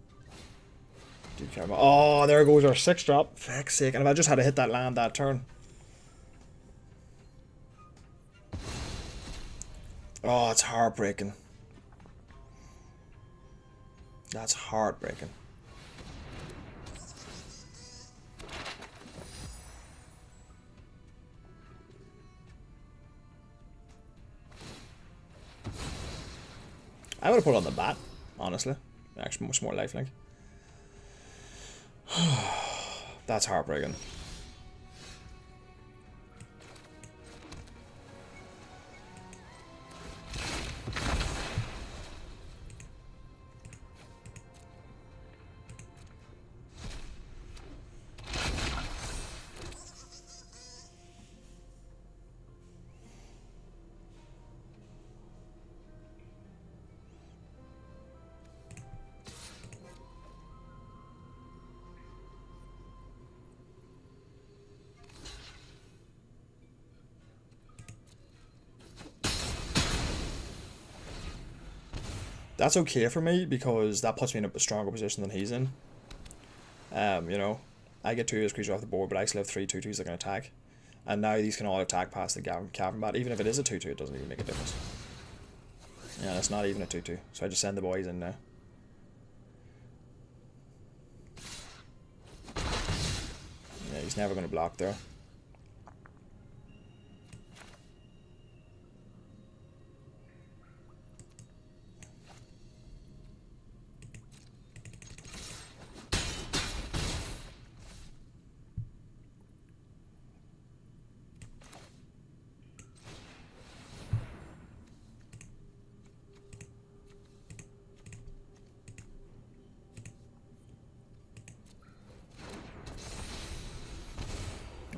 Oh, there goes our 6-drop. Feck's sake. And if I just had to hit that land that turn. Oh, it's heartbreaking. That's heartbreaking. I would have put it on the bat, honestly. Actually, much more lifelink. That's heartbreaking. That's okay for me because that puts me in a stronger position than he's in. You know, I get 2 of his creatures off the board, but I still have 3 2/2s that can attack. And now these can all attack past the Cavern bat. Even if it is a 2/2, it doesn't even make a difference. Yeah, it's not even a 2/2. So I just send the boys in now. Yeah, he's never going to block there.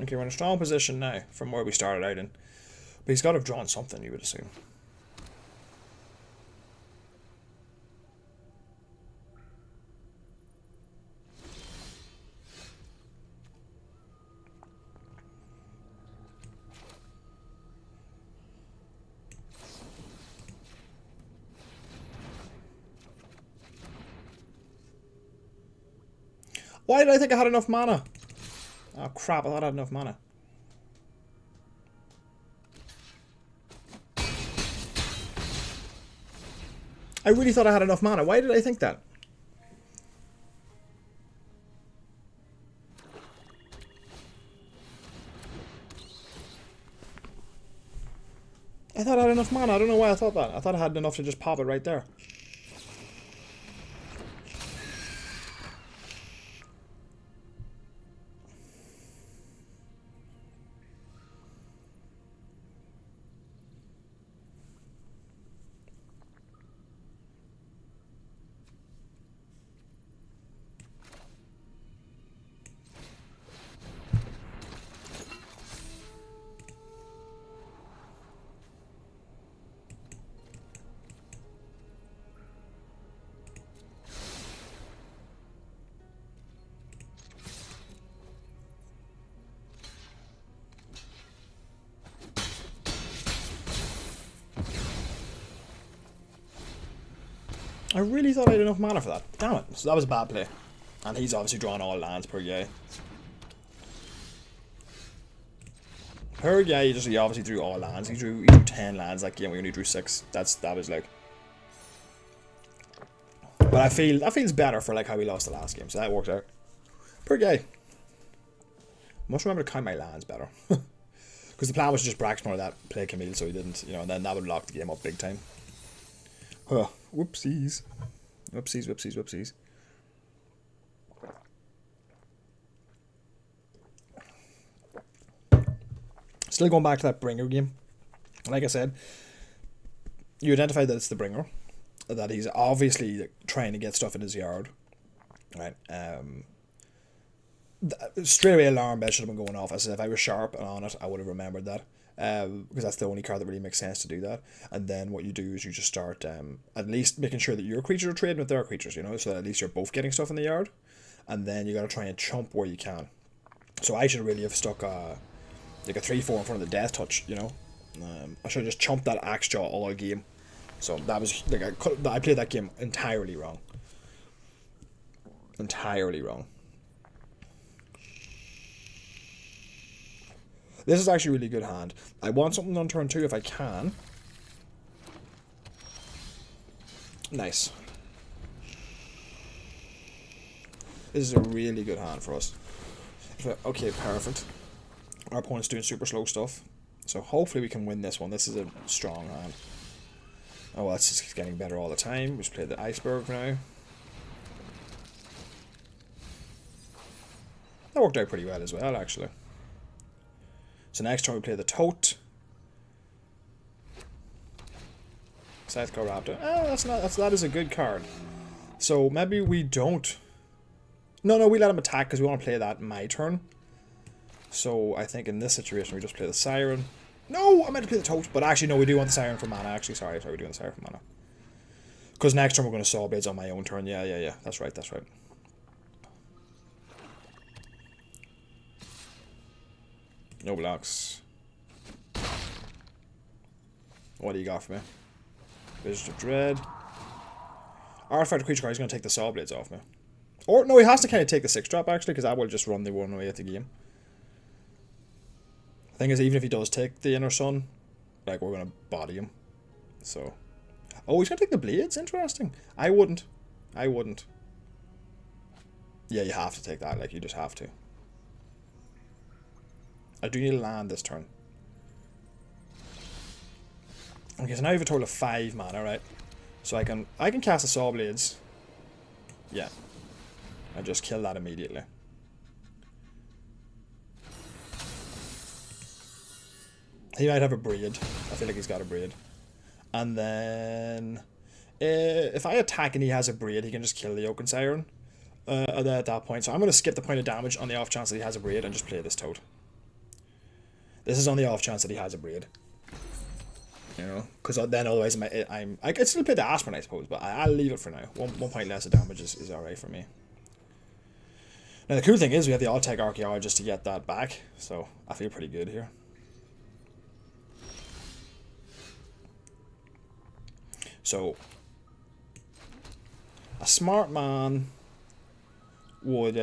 Okay, we're in a strong position now from where we started out in. But he's got to have drawn something, you would assume. Why did I think I had enough mana? Oh crap, I thought I had enough mana. I really thought I had enough mana. Why did I think that? I thought I had enough mana. I don't know why I thought that. I thought I had enough to just pop it right there. I really thought I had enough mana for that. Damn it. So that was a bad play. And he's obviously drawn all lands per guy. Per guy, he obviously drew all lands. He drew 10 lands that game. We only drew 6. That was like... But I feel that feels better for like how we lost the last game. So that worked out. Per guy. Must remember to count my lands better. Because the plan was to just Braxmore that, play Camille, so he didn't, you know, and then that would lock the game up big time. Huh. Whoopsies. Whoopsies, whoopsies, whoopsies. Still going back to that Bringer game. Like I said, you identified that it's the Bringer. That he's obviously trying to get stuff in his yard. Right. Straight away alarm bell should have been going off. I said if I was sharp and on it, I would have remembered that. Because that's the only card that really makes sense to do that. And then what you do is you just start at least making sure that your creatures are trading with their creatures, you know, so at least you're both getting stuff in the yard. And then you got to try and chump where you can. So I should really have stuck like a 3/4 in front of the death touch, you know. I should have just chumped that axe jaw all game. So that was like I played that game entirely wrong. Entirely wrong. This is actually a really good hand. I want something on turn 2 if I can. Nice. This is a really good hand for us. Okay, perfect. Our opponent's doing super slow stuff. So hopefully we can win this one. This is a strong hand. Oh, well, it's just getting better all the time. We just play the iceberg now. That worked out pretty well as well, actually. So next turn we play the Tote. Scythe-Core Raptor. Oh, that is a good card. So maybe we don't. No, we let him attack because we want to play that in my turn. So I think in this situation we just play the Siren. No, I meant to play the Tote, but actually no, we do want the Siren for mana. Actually, sorry, we do want the Siren for mana. Because next turn we're going to Saw Blades on my own turn. Yeah. That's right. No blocks. What do you got for me? Vision of Dread. Artifact creature card is going to take the Saw Blades off me. Or, no, he has to kind of take the 6-drop, actually, because that will just run the one way at the game. The thing is, even if he does take the Inner Sun, like, we're going to body him. So. Oh, he's going to take the Blades? Interesting. I wouldn't. I wouldn't. Yeah, you have to take that. Like, you just have to. I do need to land this turn. Okay, so now you have a total of 5 mana, right? So I can cast the Saw Blades. Yeah. I just kill that immediately. He might have a Braid. I feel like he's got a Braid. And then if I attack and he has a Braid, he can just kill the Oaken Siren at that point. So I'm going to skip the point of damage on the off chance that he has a Braid and just play this Toad. This is on the off chance that he has a Braid. You know, because then otherwise I could still play the Aspirin, I suppose, but I'll leave it for now. One point less of damage is alright for me. Now the cool thing is we have the Altec Archaeologist to get that back, so I feel pretty good here. So a smart man would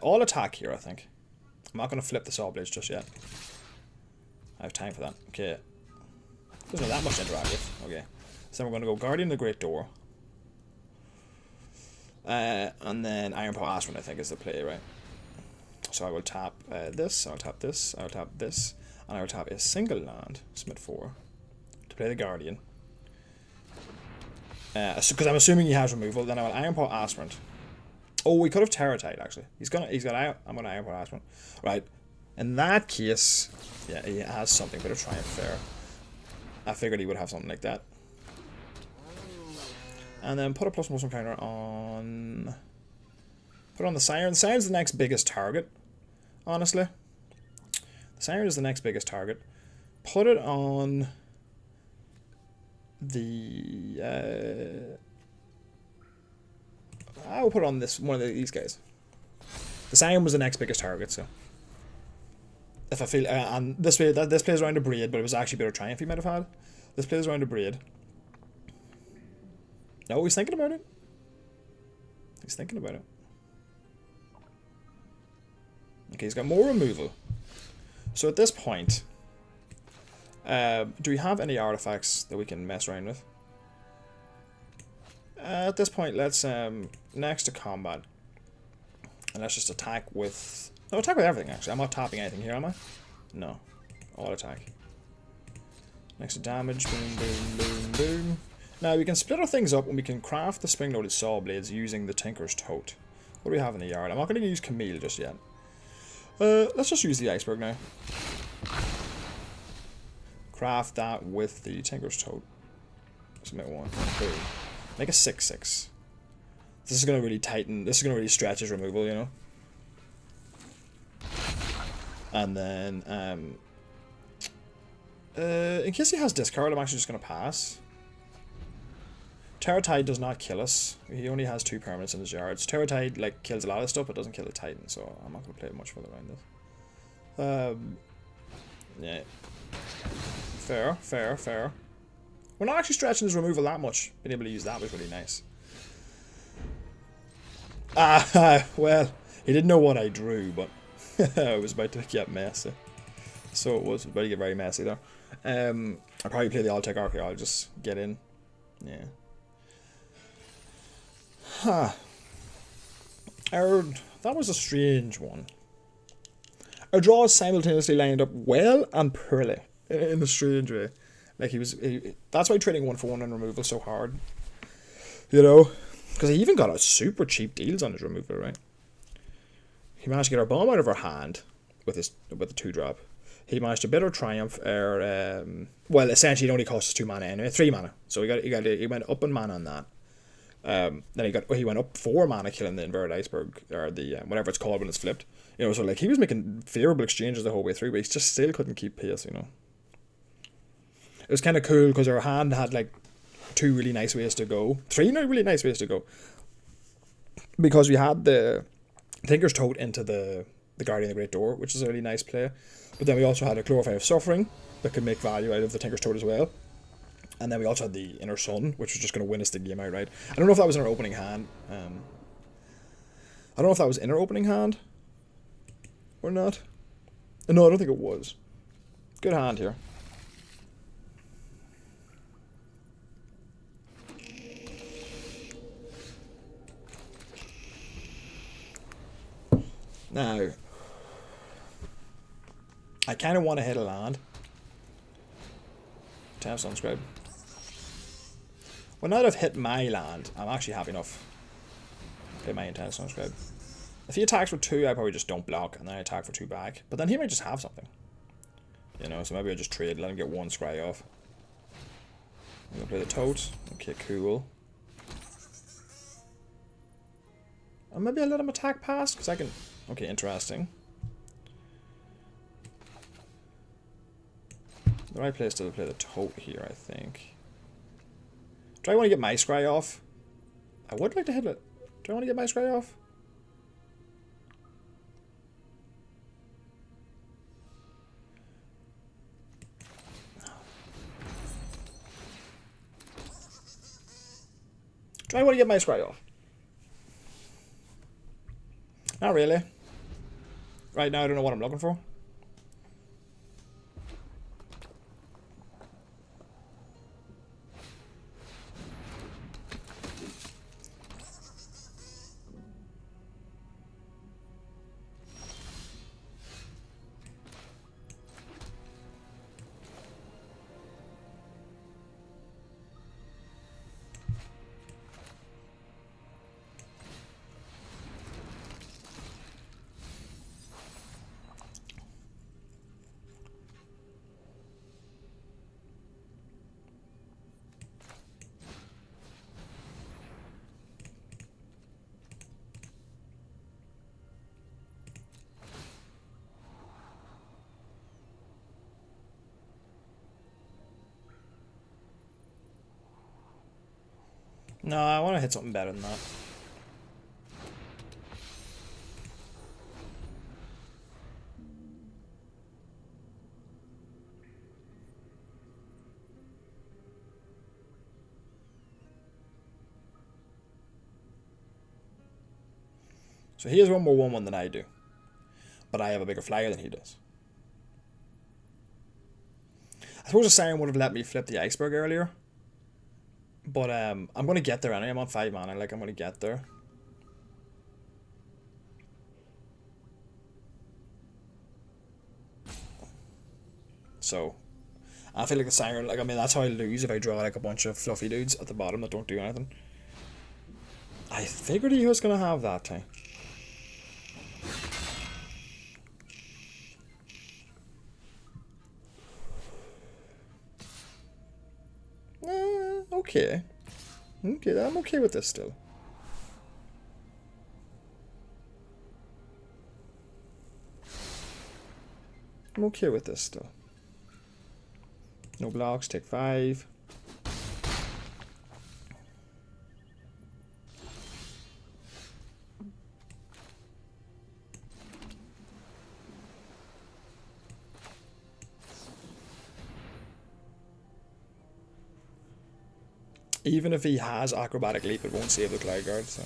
all attack here, I think. I'm not going to flip the Saw Blades just yet. I have time for that. Okay. There's not that much to interact with. Okay. So then we're going to go Guardian of the Great Door. And then Iron Paw Aspirin, I think, is the play, right? So I will tap this, I'll tap this, I'll tap this, and I will tap a single land, Smith 4, to play the Guardian. Because I'm assuming he has removal, then I will Iron Paw Aspirant. Oh, we could have Terror Tide, actually. I'm gonna Iron Paw Aspirant. Right. In that case, yeah, he has something, bit of Triumph Fair. I figured he would have something like that. And then put a +1/+1 counter on... Put on the Siren. The Siren's the next biggest target, honestly. The Siren is the next biggest target. Put it on the... I will put it on this one of these guys. The Siren was the next biggest target, so... If I feel... and this way, this plays around a Braid, but it was actually a bit of Triumph he might have had. This plays around a Braid. No, he's thinking about it. He's thinking about it. Okay, he's got more removal. So at this point, do we have any artifacts that we can mess around with? At this point, let's next to combat, and let's just attack with. No, attack with everything. Actually, I'm not tapping anything here, am I? No, all attack. Next to damage, boom, boom, boom, boom. Now we can split our things up and we can craft the spring-loaded Saw Blades using the Tinker's Tote. What do we have in the yard? I'm not going to use Camille just yet. Let's just use the Iceberg now. Craft that with the Tinker's Tote. Submit 1. Boom. Make a 6/6. This is going to really tighten. This is going to really stretch his removal, you know. And then, in case he has discard, I'm actually just going to pass. Terror Tide does not kill us. He only has 2 permanents in his yards. Terror Tide like kills a lot of stuff, but doesn't kill the Titan, so I'm not going to play much further around this. Yeah. Fair, fair, fair. We're not actually stretching his removal that much. Being able to use that was really nice. Well, he didn't know what I drew, but I was about to get messy. So it was about to get very messy there. I'll probably play the Altec Archaeologist, get in. Yeah. Huh. That was a strange one. Our draws simultaneously lined up well and poorly in a strange way. Like that's why trading 1-for-1 and removal so hard. You know, because he even got a super cheap deals on his removal, right? He managed to get our bomb out of our hand with the 2-drop. He managed to beat our Triumph. Well, essentially, it only cost us 2 mana anyway, 3 mana. So he went up in mana on that. Then he went up 4 mana killing the inverted iceberg, or the whatever it's called when it's flipped. You know, so like he was making favorable exchanges the whole way through, but he just still couldn't keep pace. You know, it was kind of cool because our hand had like 2 really nice ways to go, 3 really nice ways to go, because we had the Tinker's Tote into the Guardian of the Great Door, which is a really nice play, but then we also had a Glorify of Suffering, that could make value out of the Tinker's Toad as well. And then we also had the Inner Sun, which was just going to win us the game outright. I don't know if that was in our opening hand. I don't know if that was in our opening hand or not. No, I don't think it was. Good hand here. Now, I kind of want to hit a land. Tap Sunscribe. Well, now that I've hit my land, I'm actually happy enough. Play my Intense Sunscribe. If he attacks for 2, I probably just don't block, and then I attack for 2 back. But then he might just have something. You know, so maybe I just trade, let him get 1 scry off. I'm gonna play the Toad. Okay, cool. And maybe I let him attack past, because I can... Okay, interesting. The right place to play the Toad here, I think. Do I want to get my scry off? I would like to hit it. Do I want to get my scry off? Do I want to get my scry off? Not really. Right now I don't know what I'm looking for. No, I want to hit something better than that. So he has one more 1/1 than I do. But I have a bigger flyer than he does. I suppose the Siren would have let me flip the Iceberg earlier. But I'm going to get there anyway. I'm on 5 mana. Like, I'm going to get there. So, I feel like the Siren, like, I mean, that's how I lose if I draw, like, a bunch of fluffy dudes at the bottom that don't do anything. I figured he was going to have that time. Okay. Okay, I'm okay with this still. I'm okay with this still. No blocks, take 5. Even if he has Acrobatic Leap, it won't save the Cloud Guard, so...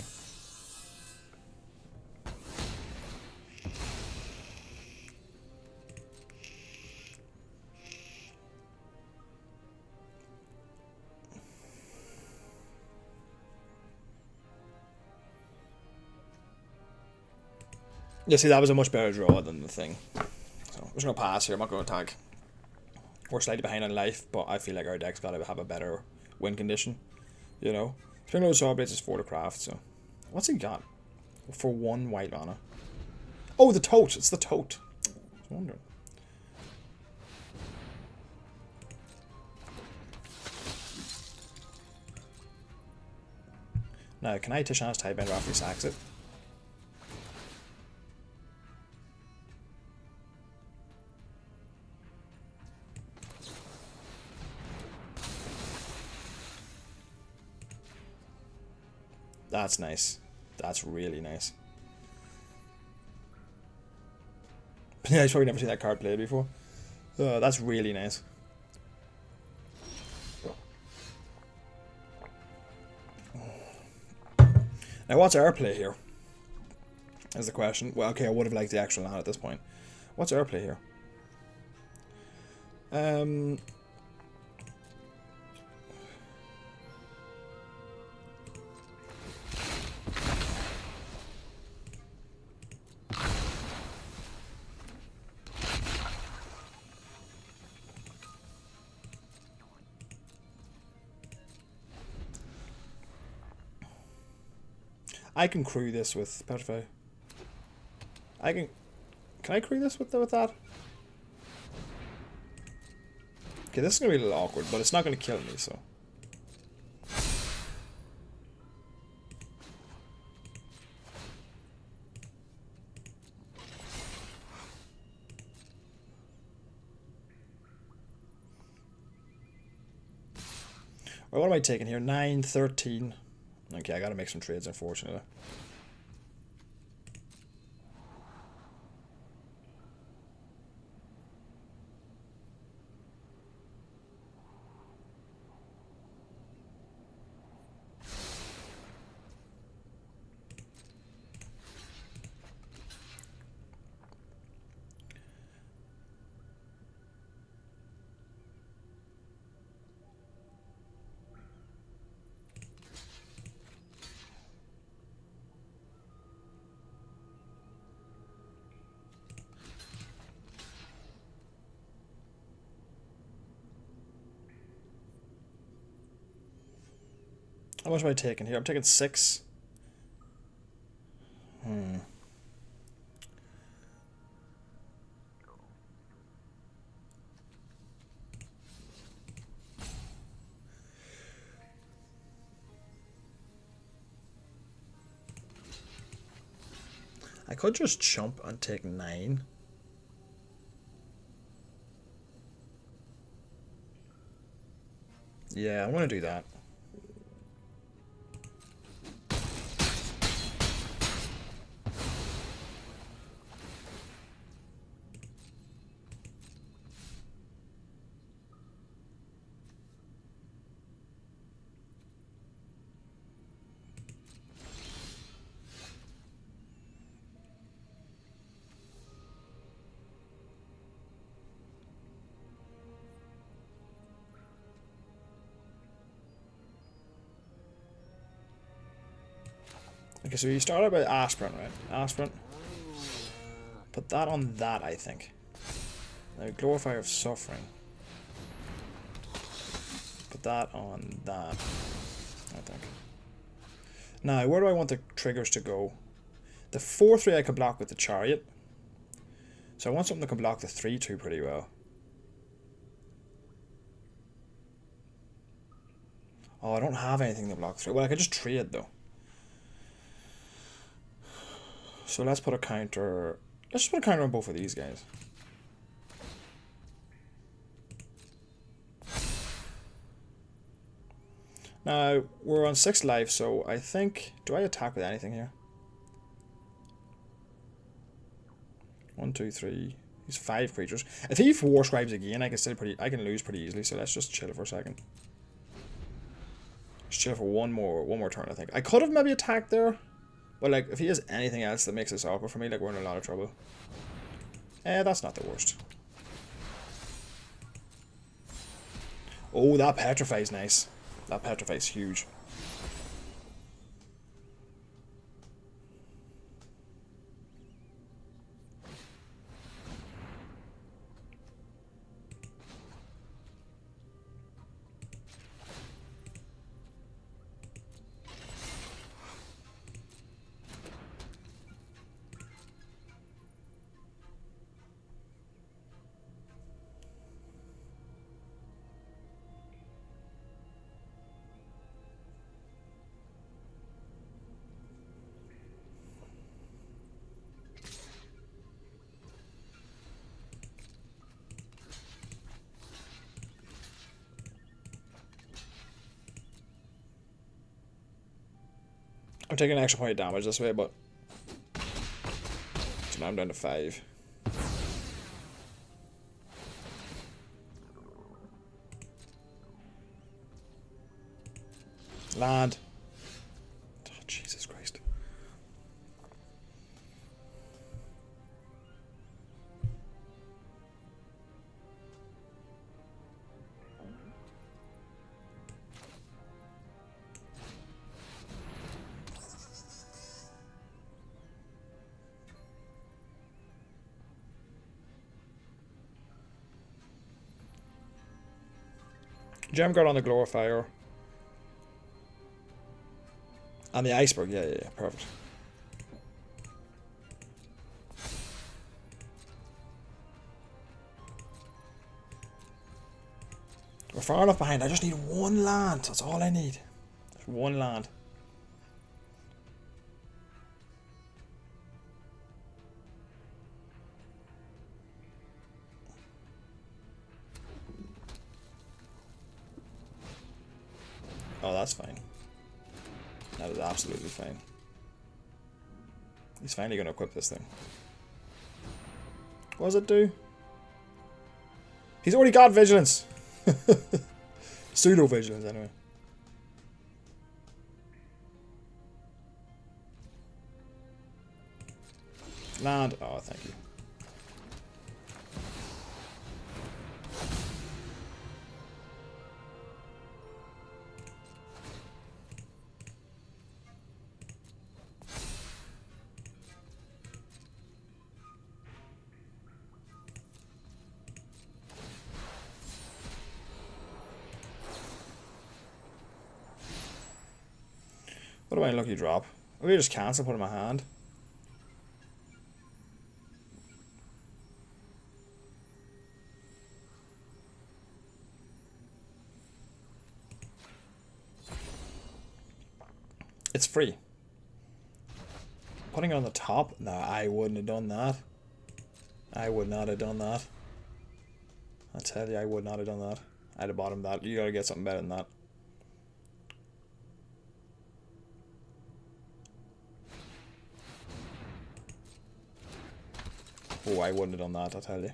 Yeah, see, that was a much better draw than the thing. So, I'm just going to pass here. I'm not going to attack. We're slightly behind on life, but I feel like our deck's got to have a better win condition. You know? Springload Saw Blades is 4 to craft, so... What's he got? For 1 white mana. Oh, the Tote! It's the Tote. I was wondering. Now, can I Tishana's Tidebender after he sacks it? That's nice. That's really nice. Yeah, I've probably never seen that card played before. That's really nice. Now, what's our play here? Is the question. Well, okay, I would have liked the extra land at this point. What's our play here? I can crew this with Petrify. Can I crew this with that? Okay, this is gonna be a little awkward, but it's not gonna kill me, so. Well, what am I taking here? 9, 13. Okay, I gotta make some trades, unfortunately. How much am I taking here? I'm taking 6. I could just jump and take 9. Yeah, I'm gonna do that. Okay, so you start out with Aspirin, right? Aspirin. Put that on that, I think. Now, Glorifier of Suffering. Put that on that, I think. Now, where do I want the triggers to go? The 4-3 I can block with the Chariot. So I want something that can block the 3-2 pretty well. Oh, I don't have anything to block 3. Well, I could just trade, though. So let's put a counter. Let's just put a counter on both of these guys. Now, we're on 6 life, so I think... Do I attack with anything here? 1, 2, 3. He's 5 creatures. If he War Scribes again, I can lose pretty easily, so let's just chill for a second. Just chill for one more turn, I think. I could have maybe attacked there. But, like, if he has anything else that makes this awkward for me, like, we're in a lot of trouble. That's not the worst. Oh, that Petrify's nice. That Petrify's huge. I'm taking an extra point of damage this way, but... So now I'm down to 5. Land. Oh, Jesus Christ. Gem guard on the glorifier. And the iceberg, yeah, perfect. We're far enough behind. I just need one land. That's all I need. Just one land. Oh, that's fine. That is absolutely fine. He's finally going to equip this thing. What does it do? He's already got vigilance. Pseudo vigilance, anyway. Land. Oh, thank you. What about a lucky drop? Maybe I just cancel, put it in my hand. It's free. Putting it on the top? No, I wouldn't have done that. I would not have done that. I tell you, I would not have done that. I'd have bottomed that. You gotta get something better than that. Oh, I wouldn't have done that, I tell you.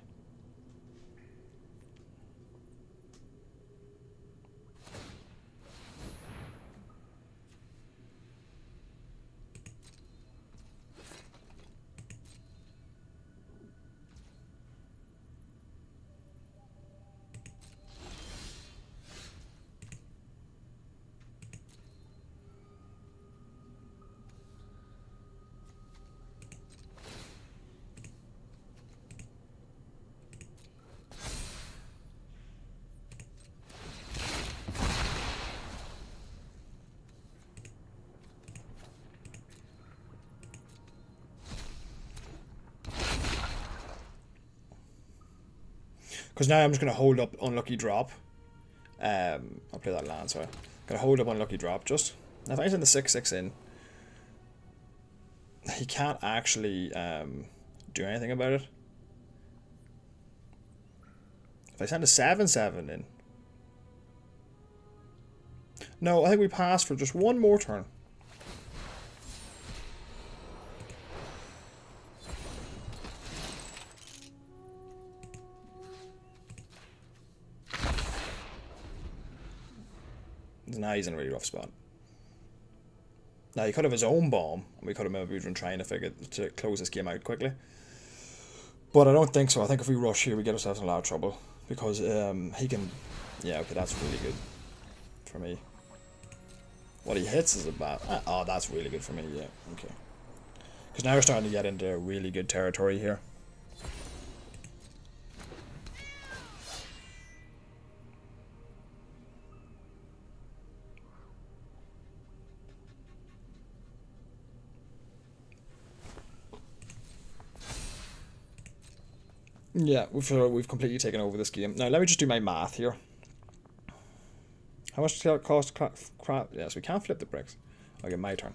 Because now I'm just going to hold up unlucky drop. I'll play that land, sorry. Going to hold up unlucky drop just. Now if I send the 6/6 in, he can't actually do anything about it. If I send a 7/7 in. No, I think we pass for just one more turn. Now he's in a really rough spot. Now he could have his own bomb, and we could have maybe been trying to close this game out quickly. But I don't think so. I think if we rush here, we get ourselves in a lot of trouble because he can. Yeah, okay, that's really good for me. What he hits is a bad. Oh, that's really good for me. Yeah, okay. Because now we're starting to get into really good territory here. Yeah, we've completely taken over this game. Now, let me just do my math here. How much does it cost? Crap. Yes, we can't flip the bricks. Okay, my turn.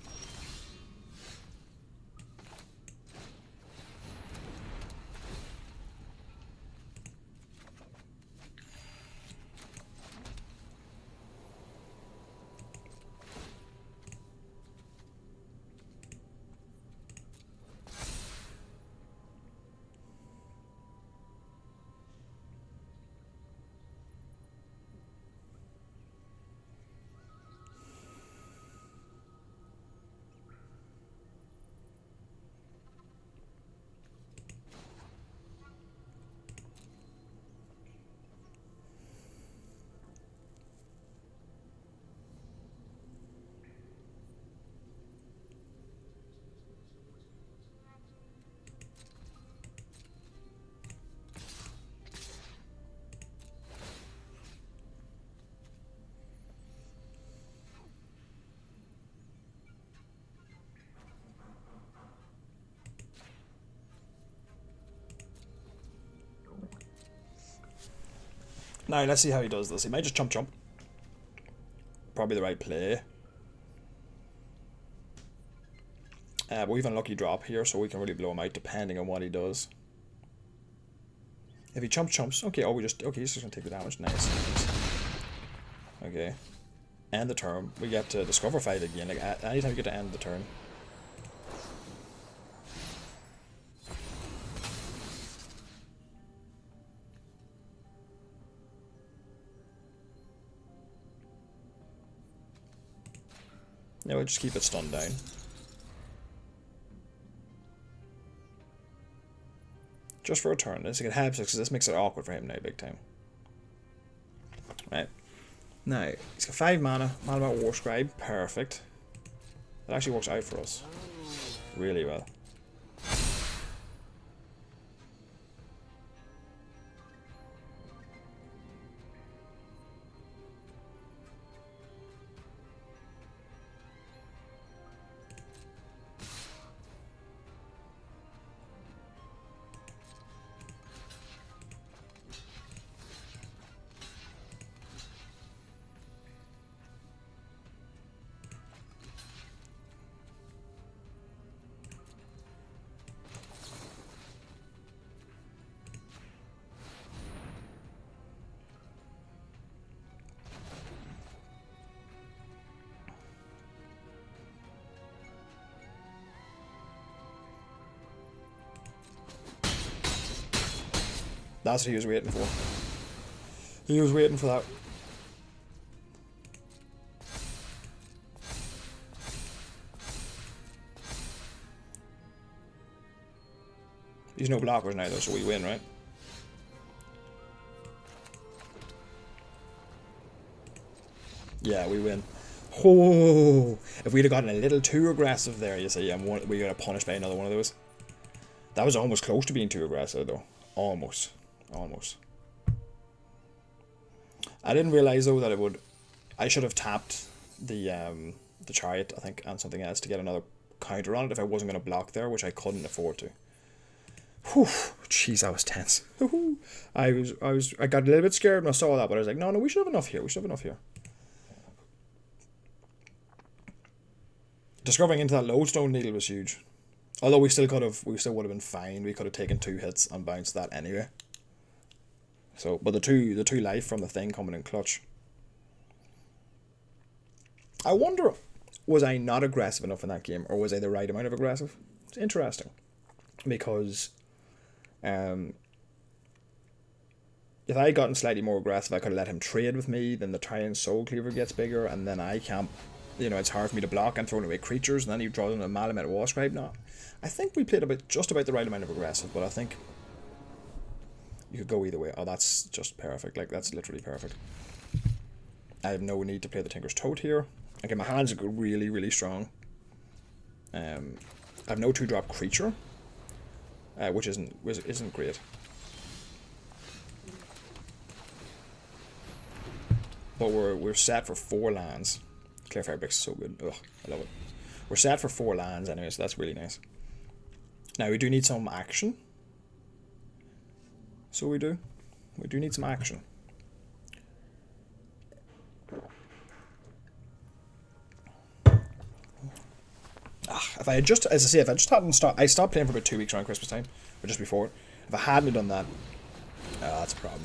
Now, let's see how he does this. He might just jump. Probably the right play. But we've an unlucky drop here, so we can really blow him out depending on what he does. If he jumps, okay, he's just gonna take the damage. Nice. Okay. End the turn. We get to discover fight again. Like, anytime you get to end the turn. Yeah, we'll just keep it stunned down. Just for a turn. This can help because this makes it awkward for him now, big time. Right. Now, he's got 5 mana. Mana about War Scribe. Perfect. That actually works out for us. Really well. That's what he was waiting for. He was waiting for that. There's no blockers now though, so we win, right? Yeah, we win. Oh, if we'd have gotten a little too aggressive there, you say, yeah, we got punished by another one of those. That was almost close to being too aggressive though. Almost. I didn't realize though that it would. I should have tapped the chariot, I think, and something else to get another counter on it if I wasn't going to block there, which I couldn't afford to. Whew, jeez, I was tense. I got a little bit scared when I saw that, but I was like, no, we should have enough here. We should have enough here. Discovering into that lodestone needle was huge. Although we still would have been fine. We could have taken 2 hits and bounced that anyway. So, but the two life from the thing coming in clutch. I wonder, was I not aggressive enough in that game, or was I the right amount of aggressive? It's interesting, because, if I had gotten slightly more aggressive, I could have let him trade with me. Then the Tyrant Soul Cleaver gets bigger, and then I can't. It's hard for me to block and throwing away creatures, and then he draws in a Malamet War Scribe. No, I think we played just about the right amount of aggressive, but I think you could go either way. Oh, that's just perfect. Like, that's literally perfect. I have no need to play the Tinker's Tote here. Okay, my hands are really, really strong. I have no 2-drop creature, which isn't great. But we're set for 4 lands. Clear Fabrics is so good. Ugh, I love it. We're set for 4 lands anyway, so that's really nice. Now we do need some action. So we do. We do need some action. If I had just, as I say, if I just hadn't stopped, I stopped playing for about 2 weeks around Christmas time, or just before. If I hadn't done that, that's a problem.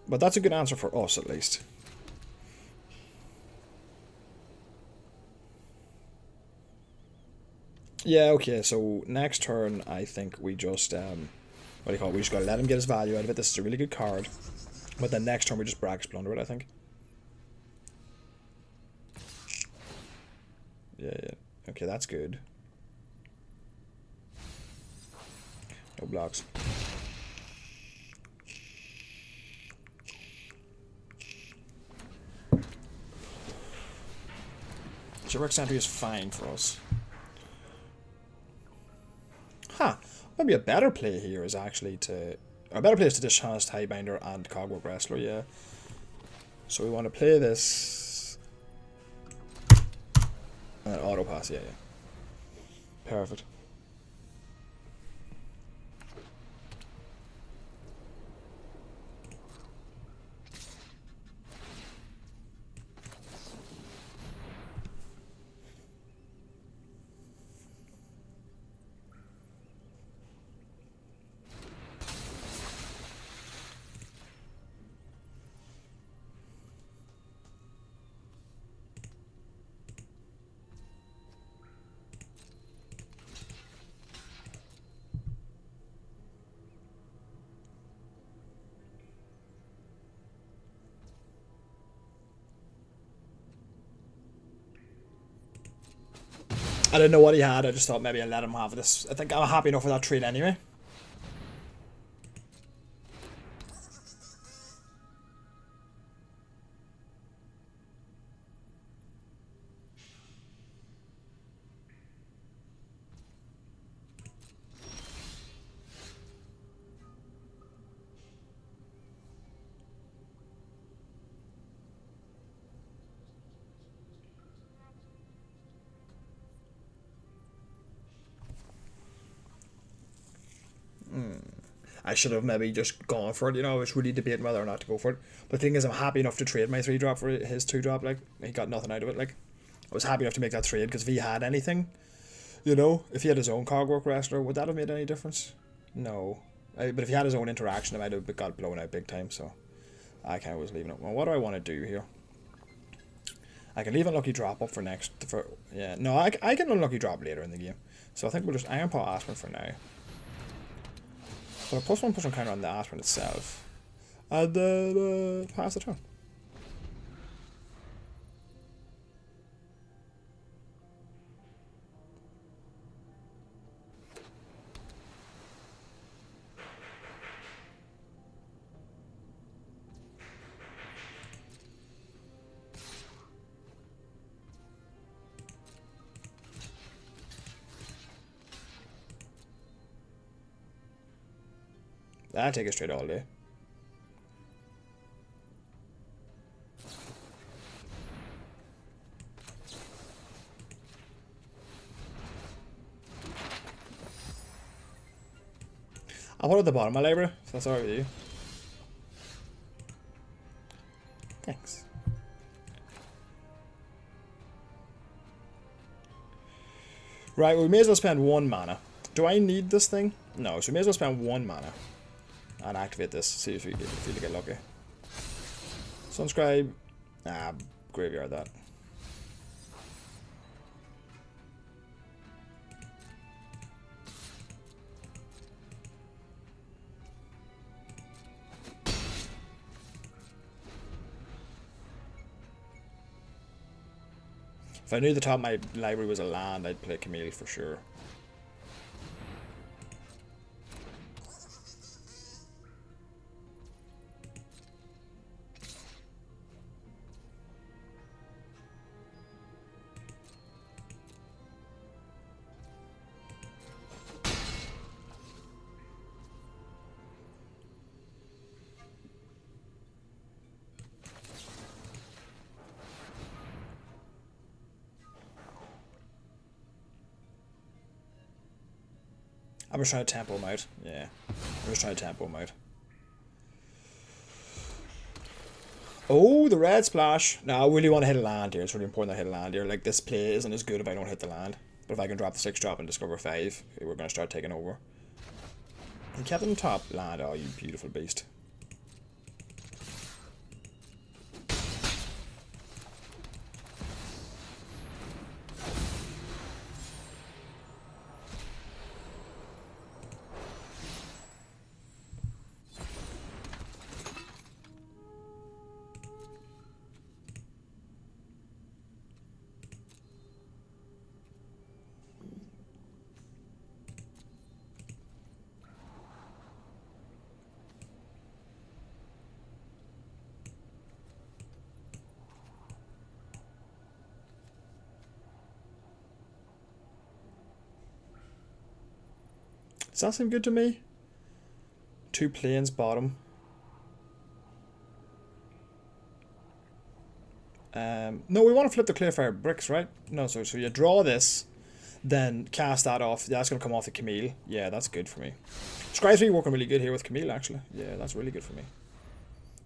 But that's a good answer for us, at least. Yeah, okay, so next turn, I think we just, what do you call it? We just gotta let him get his value out of it. This is a really good card. But then next turn, we just Brax Plunder it, I think. Yeah. Okay, that's good. No blocks. Shipwreck Sentry is fine for us. Maybe a better play here is actually to... A better play is to Dishonest Highbinder and Cogwork Wrestler, yeah. So we want to play this... And then auto pass, yeah. Perfect. I didn't know what he had. I just thought maybe I'd let him have this. I think I'm happy enough with that trade anyway. I should have maybe just gone for it, you know. I was really debating whether or not to go for it. But the thing is, I'm happy enough to trade my 3-drop for his 2-drop. Like, he got nothing out of it. Like, I was happy enough to make that trade because if he had anything, you know, if he had his own Cogwork Wrestler, would that have made any difference? No. But if he had his own interaction, it might have got blown out big time. So I kind of was leaving it. Well, what do I want to do here? I can leave Unlucky Drop up for next. Yeah, no, I can Unlucky Drop later in the game. So I think we'll just Iron Paw Aspirin for now. So a +1/+1 counter on the Aspirin itself. And then pass the turn. I'll take it straight all day. I'll put it at the bottom of my library, so that's alright with you. Thanks. Right, we may as well spend 1 mana. Do I need this thing? No, so we may as well spend 1 mana. And activate this, see if we get lucky. Sunscribe. Graveyard that. If I knew the top of my library was a land, I'd play Camille for sure. I'm just trying to tempo him out. Yeah. I'm just trying to tempo him out. Oh, the red splash. Now, I really want to hit a land here. It's really important to hit a land here. Like, this play isn't as good if I don't hit the land. But if I can drop the 6-drop and discover 5, we're going to start taking over. He kept him top land. Oh, you beautiful beast. Does that seem good to me? 2 plains bottom. No, we want to flip the Clearfire bricks, right? No, so you draw this, then cast that off. That's going to come off the Camille. Yeah, that's good for me. Scry 3 working really good here with Camille, actually. Yeah, that's really good for me.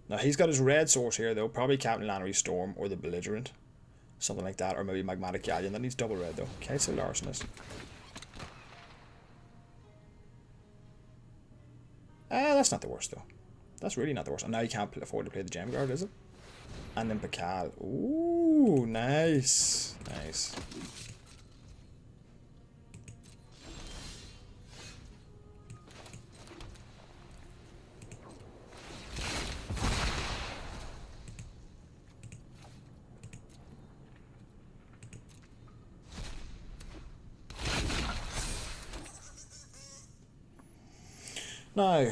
Now, he's got his red source here, though. Probably Captain Lannery Storm or the Belligerent. Something like that. Or maybe Magmatic Galleon. That needs double red, though. Okay, so Larcenist. That's not the worst, though. That's really not the worst. And now you can't afford to play the Gem Guard, is it? And then Pakal. Ooh, nice. Nice. Now,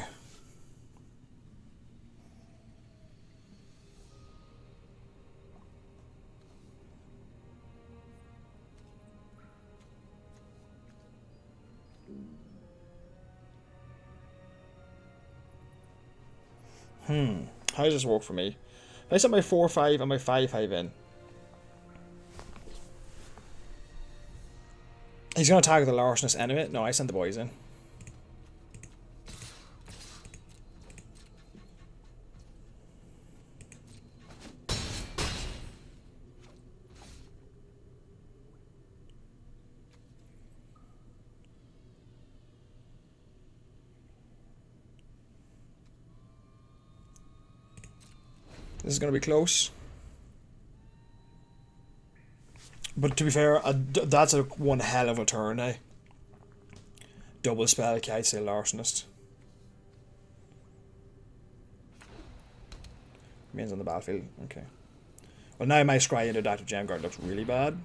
how does this work for me? If I set my 4-5 and my 5-5 in, he's going to target the larcenous enemy. No, I sent the boys in. This is going to be close. But to be fair, that's one hell of a turn, eh? Double spell, I'd say Larcenist. Means on the battlefield, okay. Well, now my scry into Dr. Gemguard looks really bad.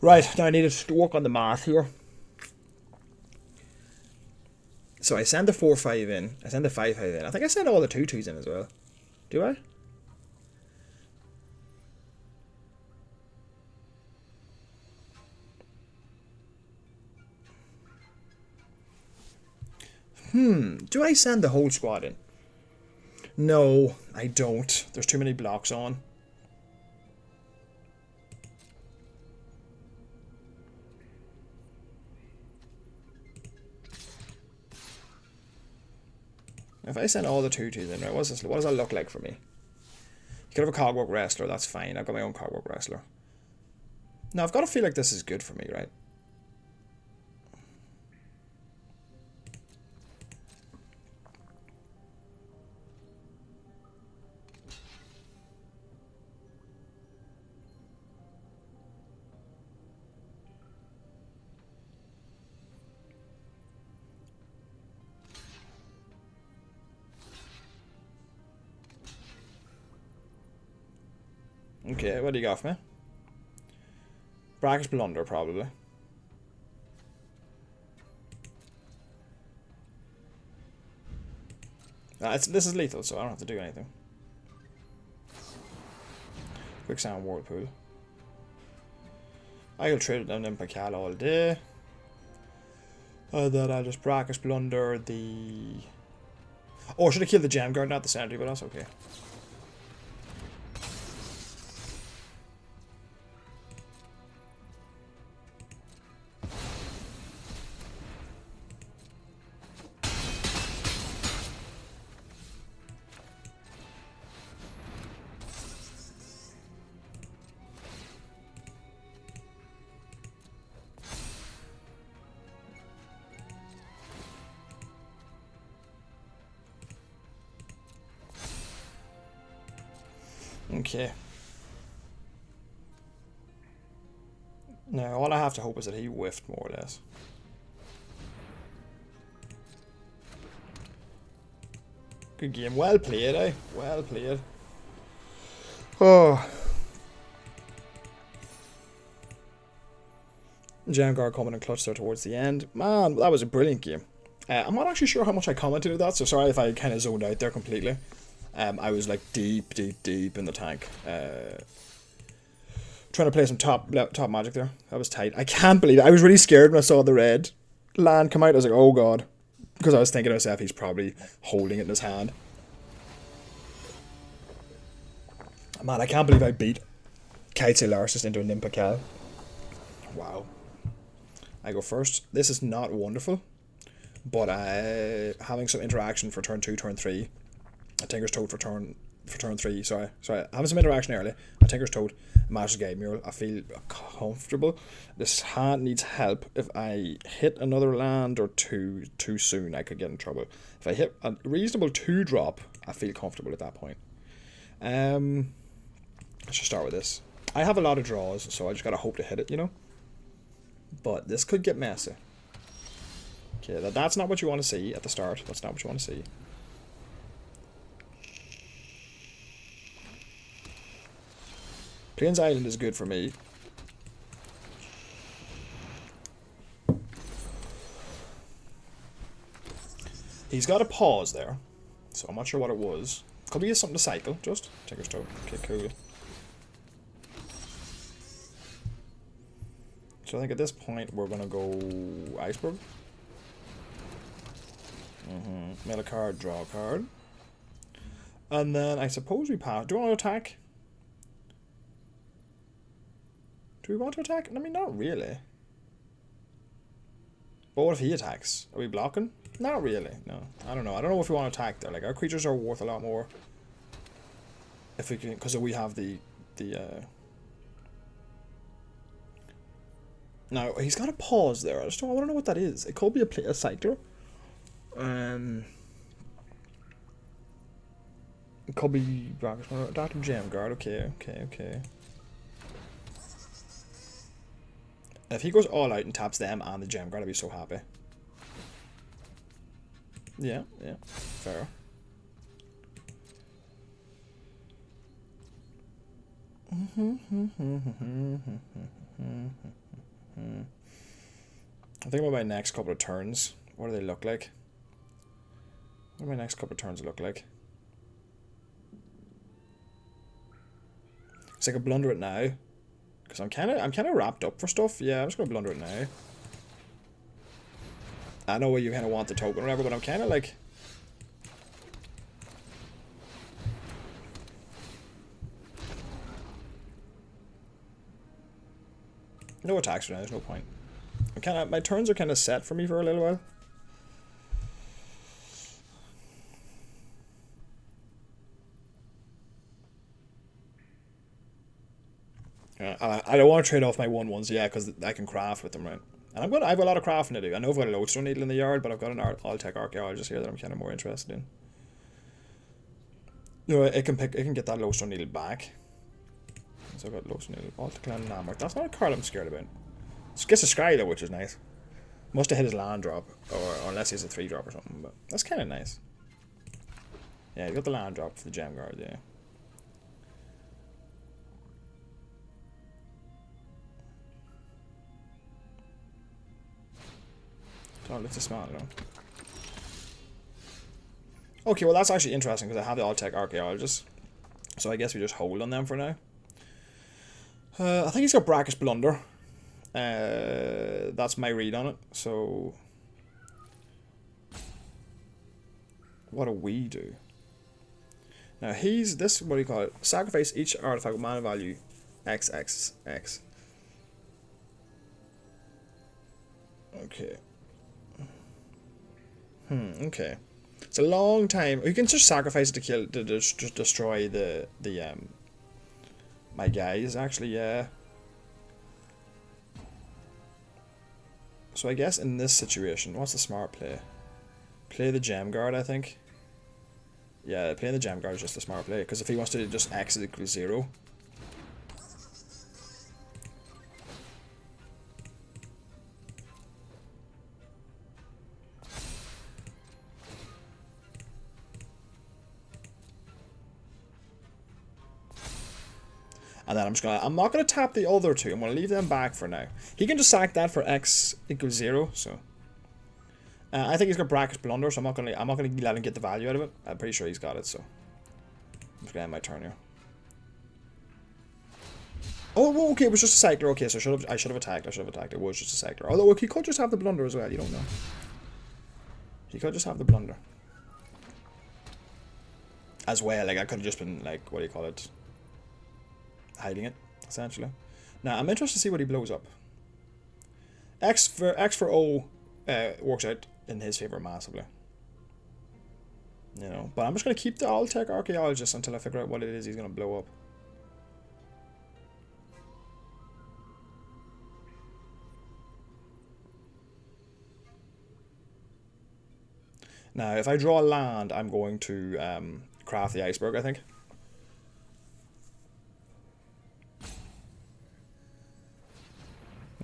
Right, now I need to work on the math here. So I send the 4-5 in. I send the 5-5 in. I think I send all the 2-2s in as well. Do I? Do I send the whole squad in? No, I don't. There's too many blocks on. If I send all the 2-2s in, right, what does that look like for me? You could have a Cogwork Wrestler, that's fine. I've got my own Cogwork Wrestler. Now, I've got to feel like this is good for me, right? Okay, what do you got for me? Brackish Blunder, probably. This is lethal, so I don't have to do anything. Quicksand Whirlpool. I will trade it down in Pakal all day. Then I'll just Brackish Blunder the... Oh, I should have killed the Gem Guard, not the Sentry, but that's okay. Okay. Now, all I have to hope is that he whiffed, more or less. Good game. Well played, eh? Well played. Oh. Jamgar coming in clutch there towards the end. Man, that was a brilliant game. I'm not actually sure how much I commented with that, so sorry if I kind of zoned out there completely. I was like deep in the tank. Trying to play some top magic there. That was tight. I can't believe it. I was really scared when I saw the red land come out. I was like, oh god. Because I was thinking to myself, he's probably holding it in his hand. Man, I can't believe I beat Kaitse Larsis into a Nimpakal. Wow. I go first. This is not wonderful. But having some interaction for turn 2, turn 3. A Tinker's Toad for turn 3. Sorry. Having some interaction early. A Tinker's Toad. A Master's Gate Mural. I feel comfortable. This hand needs help. If I hit another land or two too soon, I could get in trouble. If I hit a reasonable 2-drop, I feel comfortable at that point. Let's just start with this. I have a lot of draws, so I just gotta hope to hit it, you know? But this could get messy. Okay, that's not what you want to see at the start. That's not what you want to see. Plains Island is good for me. He's got a pause there, so I'm not sure what it was. Could be something to cycle, just. Tinker's Toe. Okay, cool. So I think at this point we're going to go Iceberg. Mill a card, draw a card. And then I suppose we pass. Do we want to attack? Do we want to attack? I mean, not really. But what if he attacks? Are we blocking? Not really, no. I don't know. I don't know if we want to attack there. Like, our creatures are worth a lot more. If we can, because we have the Now, he's got a pause there. I want to know what that is. It could be a cycler. It could be Dr. Gem Guard. Okay. If he goes all out and taps them and the Gem Guard, I'd be so happy. Yeah, fair. I think about my next couple of turns. What do they look like? What do my next couple of turns look like? Because I could blunder it now. Because I'm kind of wrapped up for stuff. Yeah, I'm just gonna blunder it now. I know you kind of want the token or whatever, but I'm kind of like. No attacks for now. There's no point. My turns are kind of set for me for a little while. I don't want to trade off my 1/1s, yeah, because I can craft with them, right? And I have a lot of crafting to do. I know I've got a lodestone needle in the yard, but I've got an All-Tech Archaeologist here that I'm kind of more interested in. You know, it can get that lodestone needle back. So I've got lodestone needle, All-Tech Land Landmark. That's not a card I'm scared about. It gets a Scry though, which is nice. Must have hit his land drop, or unless he's a 3-drop or something, but that's kind of nice. Yeah, he got the land drop for the Gem Guard, yeah. Oh, let's just smart it on. Okay, well that's actually interesting because I have the All-Tech Archaeologist. So I guess we just hold on them for now. I think he's got Brackish Blunder. That's my read on it. So what do we do? Now this, what do you call it? Sacrifice each artifact with mana value XXX. Okay. Okay. It's a long time. You can just sacrifice it to destroy the my guys, actually, yeah. So I guess in this situation, what's the smart play? Play the Gem Guard, I think. Yeah, playing the Gem Guard is just a smart play, because if he wants to just X is equal to 0. And then I'm not gonna tap the other two. I'm gonna leave them back for now. He can just sack that for X equals 0. So I think he's got Brackish Blunder, so I'm not gonna let him get the value out of it. I'm pretty sure he's got it. So I'm just gonna end my turn here. Oh, okay, it was just a cycler. Okay, so I should have attacked. It was just a cycler. Although he could just have the blunder as well. You don't know. He could just have the blunder as well. Like I could have just been like, what do you call it? Hiding it, essentially. Now I'm interested to see what he blows up. X for O works out in his favor massively. You know, but I'm just gonna keep the All-Tech Archaeologist until I figure out what it is he's gonna blow up. Now, if I draw a land, I'm going to craft the Iceberg, I think.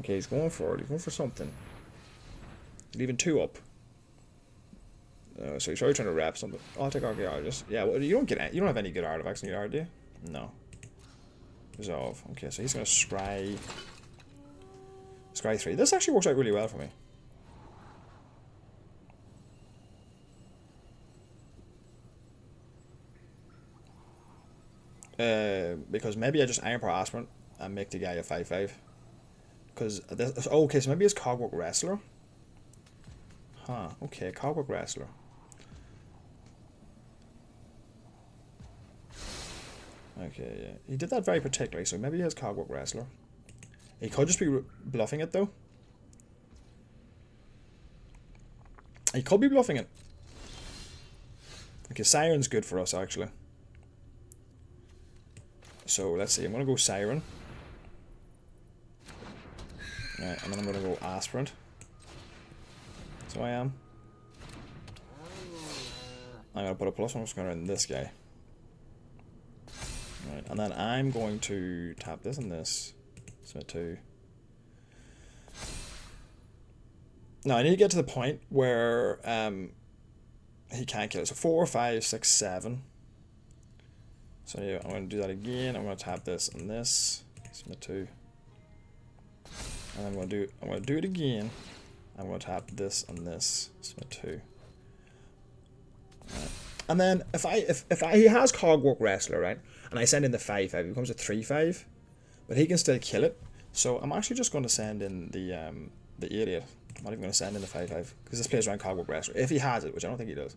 Okay, he's going for it. He's going for something. Leaving 2 up. So he's probably trying to wrap something. Oh, I'll take archaeologist. Yeah, well, you don't have any good artifacts in your yard, do you? No. Resolve. Okay, so he's gonna scry 3. This actually works out really well for me. Because maybe I just Iron Power Aspirant and make the guy a 5/5. Because this, oh, okay, so maybe it's Cogwork Wrestler. Huh, okay, Cogwork Wrestler. Okay, yeah. He did that very particularly, so maybe he has Cogwork Wrestler. He could just be bluffing it, though. He could be bluffing it. Okay, Siren's good for us, actually. So, let's see. I'm going to go Siren. Right, and then I'm going to go Aspirant. So I am. I'm going to put a +1 scanner in this guy. Right, and then I'm going to tap this and this. Submit 2. Now I need to get to the point where he can't kill it. So 4, 5, 6, 7. So yeah, I'm going to do that again. I'm going to tap this and this. Submit 2. And I'm going to do it again. I'm going to tap this and this. Submit 2. Right. And then if he has Cogwork Wrestler, right, and I send in the 5/5, it becomes a 3/5, but he can still kill it. So I'm actually just going to send in the idiot. I'm not even going to send in the 5/5 because this plays around Cogwork Wrestler if he has it, which I don't think he does.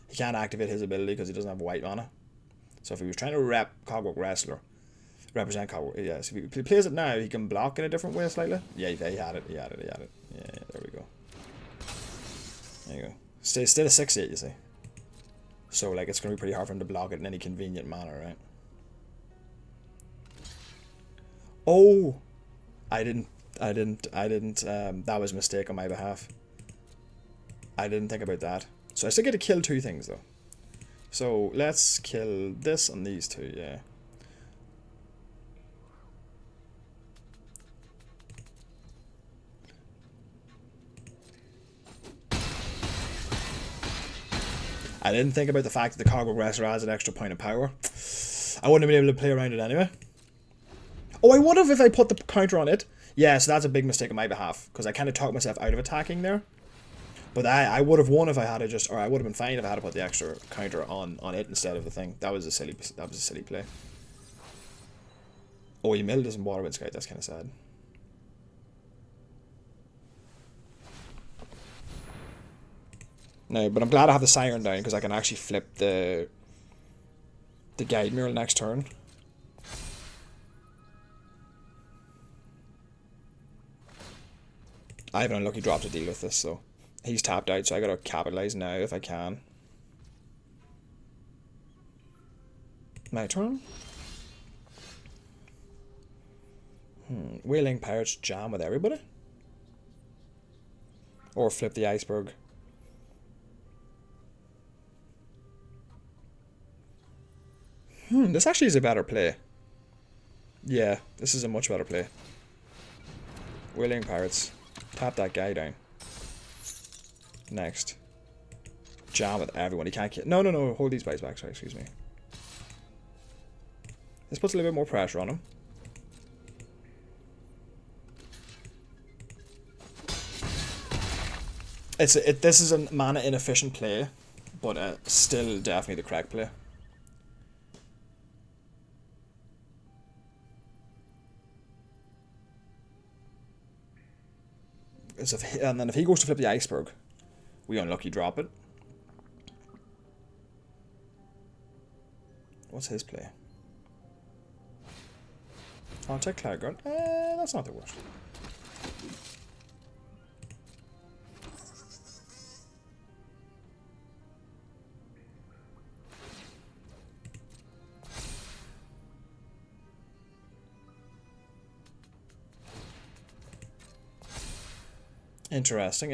He can't activate his ability because he doesn't have white mana. So if he was trying to Cogwork Wrestler, represent Cogwork, yeah. So if he plays it now, he can block in a different way slightly. Yeah, he had it. Yeah, there we go. There you go. Still a 6/8, you see. So like it's gonna be pretty hard for him to block it in any convenient manner, right? Oh, I didn't. That was a mistake on my behalf. I didn't think about that. So I still get to kill 2 things though. So let's kill this and these 2, yeah. I didn't think about the fact that the Cogwork Wrestler has an extra point of power. I wouldn't have been able to play around it anyway. Oh, I would have if I put the counter on it. Yeah, so that's a big mistake on my behalf, because I kind of talked myself out of attacking there. But I would have won if I had to just, or I would have been fine if I had to put the extra counter on it instead of the thing. That was a silly play. Oh, he milled us in Waterwind Scout. That's kind of sad. No, but I'm glad I have the Siren down because I can actually flip the Guide Mural next turn. I have an unlucky drop to deal with this, so he's tapped out, so I gotta capitalize now if I can. My turn. Whaling Pirates jam with everybody? Or flip the iceberg. This actually is a better play. Yeah, this is a much better play. Whaling Pirates. Tap that guy down. Next. Jam with everyone. He can't kill. No. Hold these bites back. Sorry, excuse me. This puts a little bit more pressure on him. This is a mana inefficient play, but still definitely the correct play. And then if he goes to flip the iceberg, we unlucky drop it. What's his play? I'll take Cloud Guard. That's not the worst. Interesting.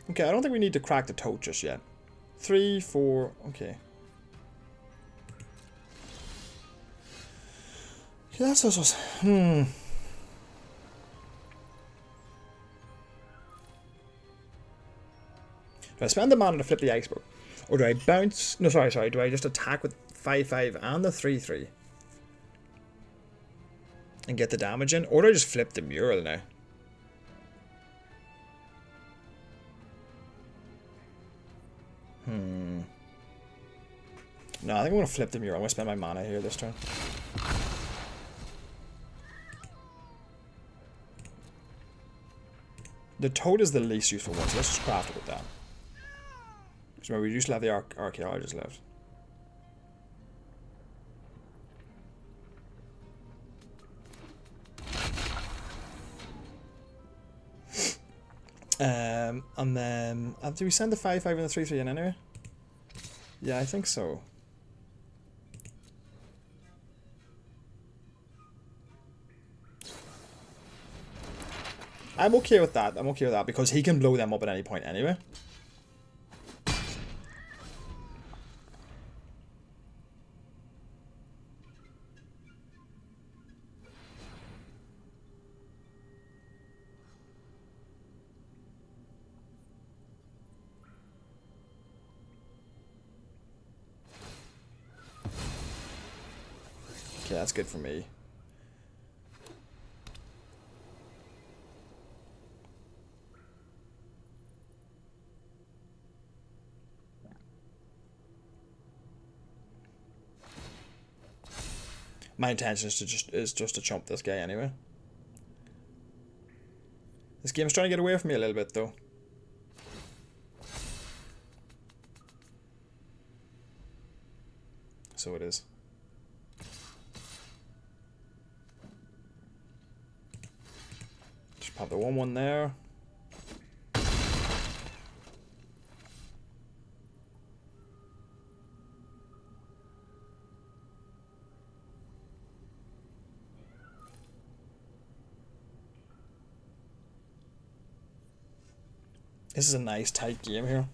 Okay, I don't think we need to crack the tote just yet. 3, 4, okay. Yeah, that's what Do I spend the mana to flip the iceberg? Or do I bounce? No, sorry. Do I just attack with 5/5 and the 3/3? And get the damage in? Or do I just flip the mural now? No, I think I'm going to flip the mural. I'm going to spend my mana here this turn. The toad is the least useful one, so let's just craft it with that. So remember, we used to have the archaeologist left. And then do we send the 5/5 and the 3/3 in anyway? Yeah, I think so. I'm okay with that. I'm okay with that because he can blow them up at any point anyway. Okay, that's good for me. My intention is just to chump this guy anyway. This game's trying to get away from me a little bit though. So it is. Just pop the 1/1 there. This is a nice tight game here.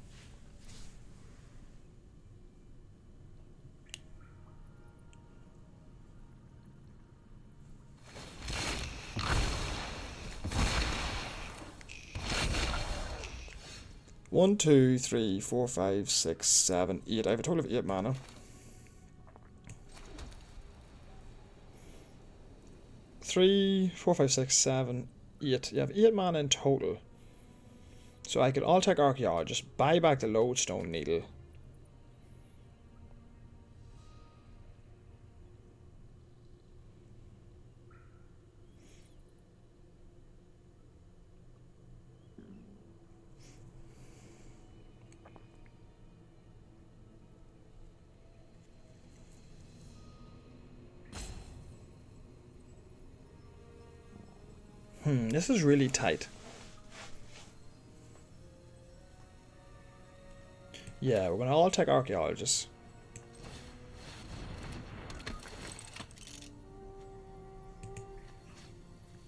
One, 2, 3, 4, 5, 6, 7, 8. I have a total of 8 mana. 3, 4, 5, 6, 7, 8. You have 8 mana in total. So I could all-tech archaeologist, buy back the lodestone needle. This is really tight. Yeah, we're gonna all take archaeologists.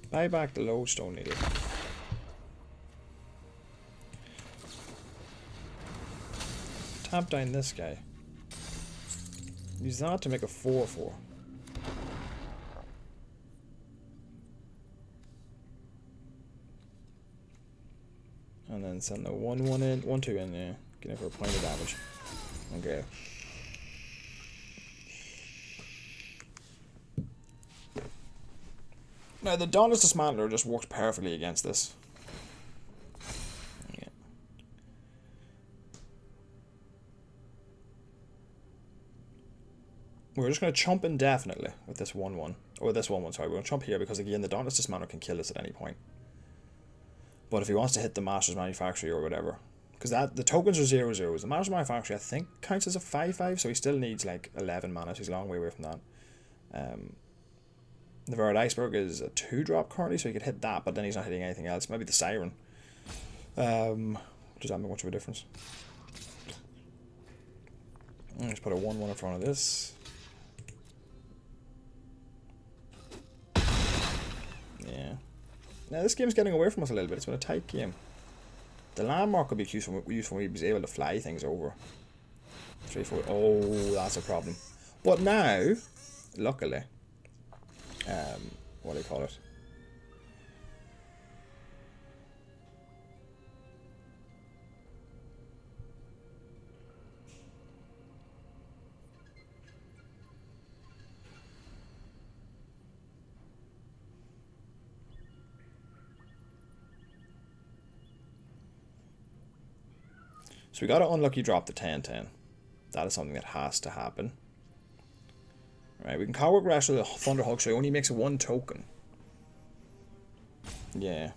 Buy back the lodestone needle. Tap down this guy. Use that to make a 4/4. And then send the 1/1 in, 1/2 in, yeah. Get in for a point of damage. Okay. Now the Dauntless Dismantler just works perfectly against this. Yeah. We're just going to chump indefinitely with this 1/1. Or this 1/1, sorry. We're going to chump here because again the Dauntless Dismantler can kill this at any point. But if he wants to hit the Master's Manufactory or whatever, because the tokens are 0/0s. The Master's Manufactory I think counts as a 5/5, so he still needs like 11 mana, so he's a long way away from that. The Verad Iceberg is a 2-drop currently, so he could hit that, but then he's not hitting anything else. Maybe the Siren. Does that make much of a difference? Let's put a 1/1 in front of this. Yeah. Now this game's getting away from us a little bit. It's been a tight game. The landmark could be useful when he was able to fly things over. 3, 4. Oh, that's a problem. But now, luckily, what do you call it? So we got to unlucky drop the 10-10. That is something that has to happen. Right, we can Coward Rash with a Thunderhawk, so he only makes 1 token. Yeah.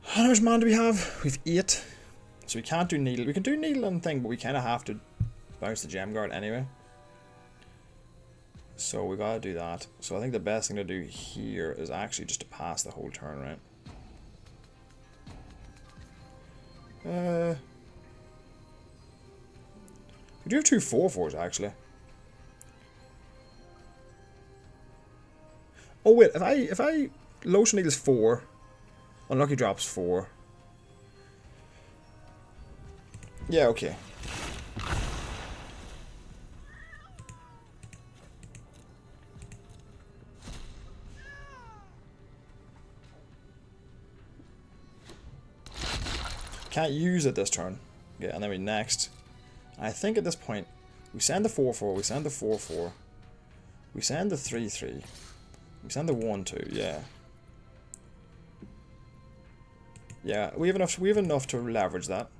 How much mana do we have? We've 8. So we can't do Needle. We can do Needle and thing, but we kind of have to bounce the Gem Guard anyway. So we gotta do that. So I think the best thing to do here is actually just to pass the whole turn, right? We do have 2 4/4s actually. Oh wait, if I Lotion Needle is 4, Unlucky Drops 4. Yeah, okay. Can't use it this turn. Yeah, and then we next. I think at this point, we send the 4/4, we send the 4/4, we send the 3/3, we send the 1/2, yeah. Yeah, we have enough to leverage that.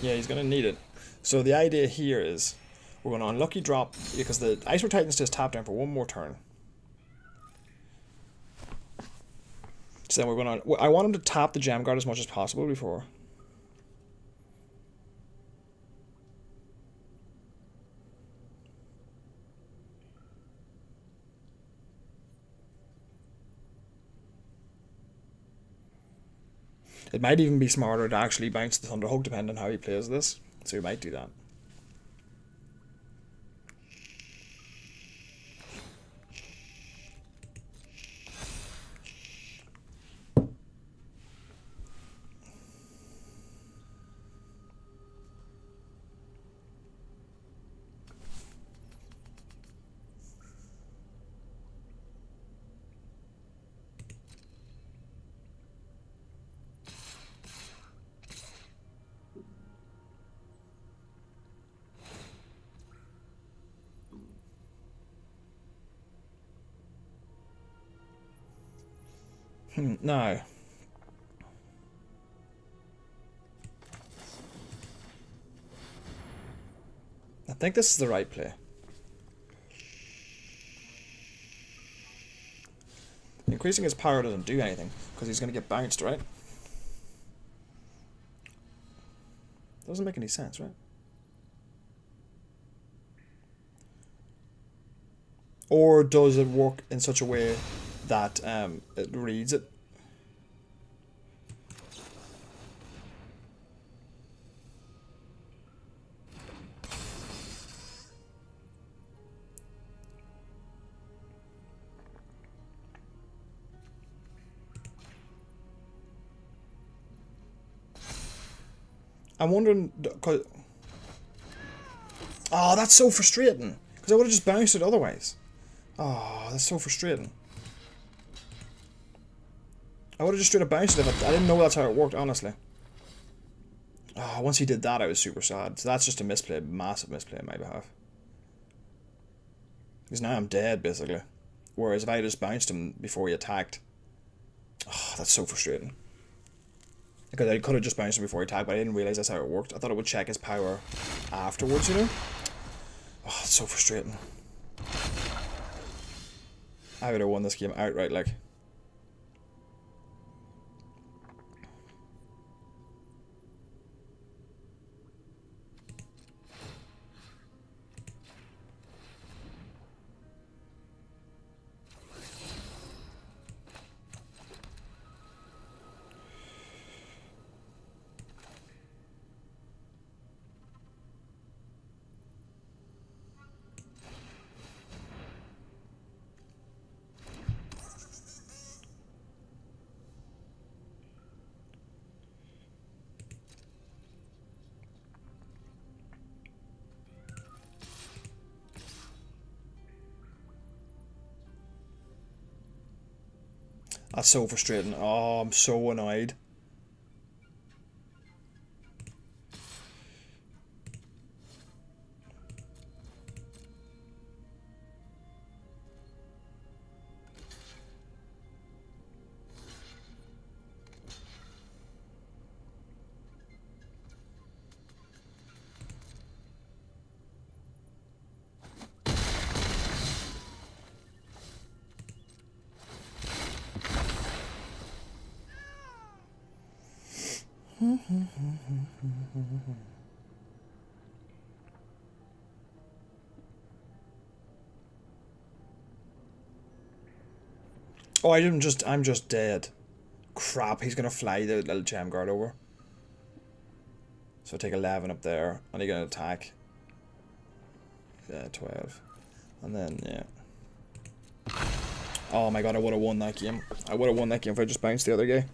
Yeah, he's going to need it. So the idea here is we're going to unlucky drop because the Iceberg Titan's just tapped down for 1 more turn. So then we're going to... I want him to tap the Gem Guard as much as possible before. It might even be smarter to actually bounce the Thunderhawk depending on how he plays this. So he might do that. No. I think this is the right play. Increasing his power doesn't do anything because he's going to get bounced, right? Doesn't make any sense, right? Or does it work in such a way that it reads it? I'm wondering, cause oh, that's so frustrating. Because I would have just bounced it otherwise. Oh, that's so frustrating. I would have just straight up bounced it if I didn't know that's how it worked, honestly. Oh, once he did that, I was super sad. So that's just a misplay, massive misplay on my behalf. Because now I'm dead, basically. Whereas if I just bounced him before he attacked... Oh, that's so frustrating. Because I could have just bounced him before he attacked, but I didn't realise that's how it worked. I thought it would check his power afterwards, you know? Oh, it's so frustrating. I would have won this game outright, like... That's so frustrating. Oh, I'm so annoyed. Oh, I'm just dead. Crap, he's gonna fly the little gem guard over. So I take 11 up there, and he's gonna attack. Yeah, 12. And then, yeah. Oh my god, I would have won that game. I would have won that game if I just bounced the other guy.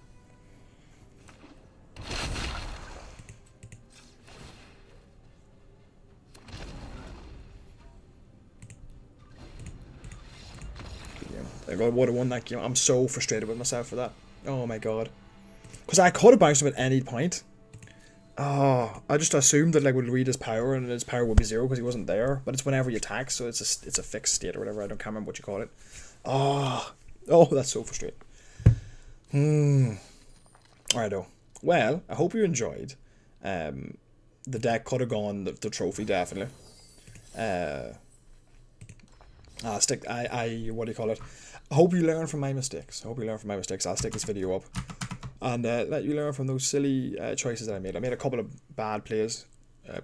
I would have won that game. I'm so frustrated with myself for that. Oh my god. Because I could have bounced him at any point. Oh, I just assumed that like would read his power and his power would be 0 because he wasn't there. But it's whenever you attack, so it's a fixed state or whatever. I can't remember what you call it. Oh, that's so frustrating. Alright, though. Well, I hope you enjoyed. The deck could have gone the trophy definitely. What do you call it? I hope you learn from my mistakes. I'll stick this video up and let you learn from those silly choices that I made. I made a couple of bad plays.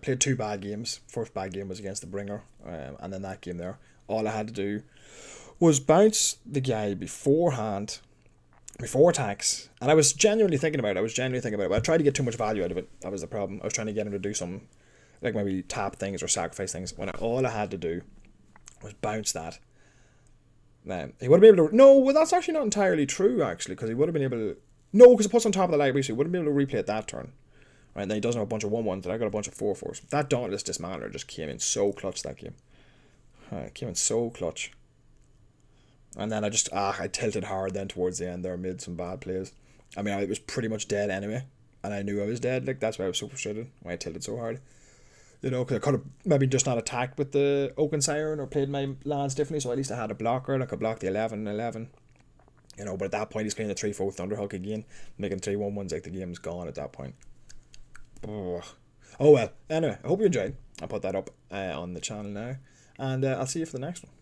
Played 2 bad games. First bad game was against the Bringer, and then that game there. All I had to do was bounce the guy beforehand, before attacks, and I was genuinely thinking about it. But I tried to get too much value out of it. That was the problem. I was trying to get him to do something, like maybe tap things or sacrifice things, when all I had to do was bounce that. He would have been able to... No, well, that's actually not entirely true, actually, because he would have been able to... No, because it puts on top of the library, so he wouldn't be able to replay it that turn. Right, and then he doesn't have a bunch of 1-1s, and I got a bunch of 4-4s. That Dauntless Dismantler just came in so clutch that game. It came in so clutch. And then I tilted hard then towards the end there, made some bad plays. I mean, I was pretty much dead anyway, and I knew I was dead. Like, that's why I was so frustrated when I tilted so hard. You know, because I could have maybe just not attacked with the Oaken Siren or played my lands differently, so at least I had a blocker and I could block the 11. You know, but at that point he's playing the 3-4 Thunderhawk again, making 3-1-1s, like the game's gone at that point. Oh well, anyway, I hope you enjoyed. I'll put that up on the channel now, and I'll see you for the next one.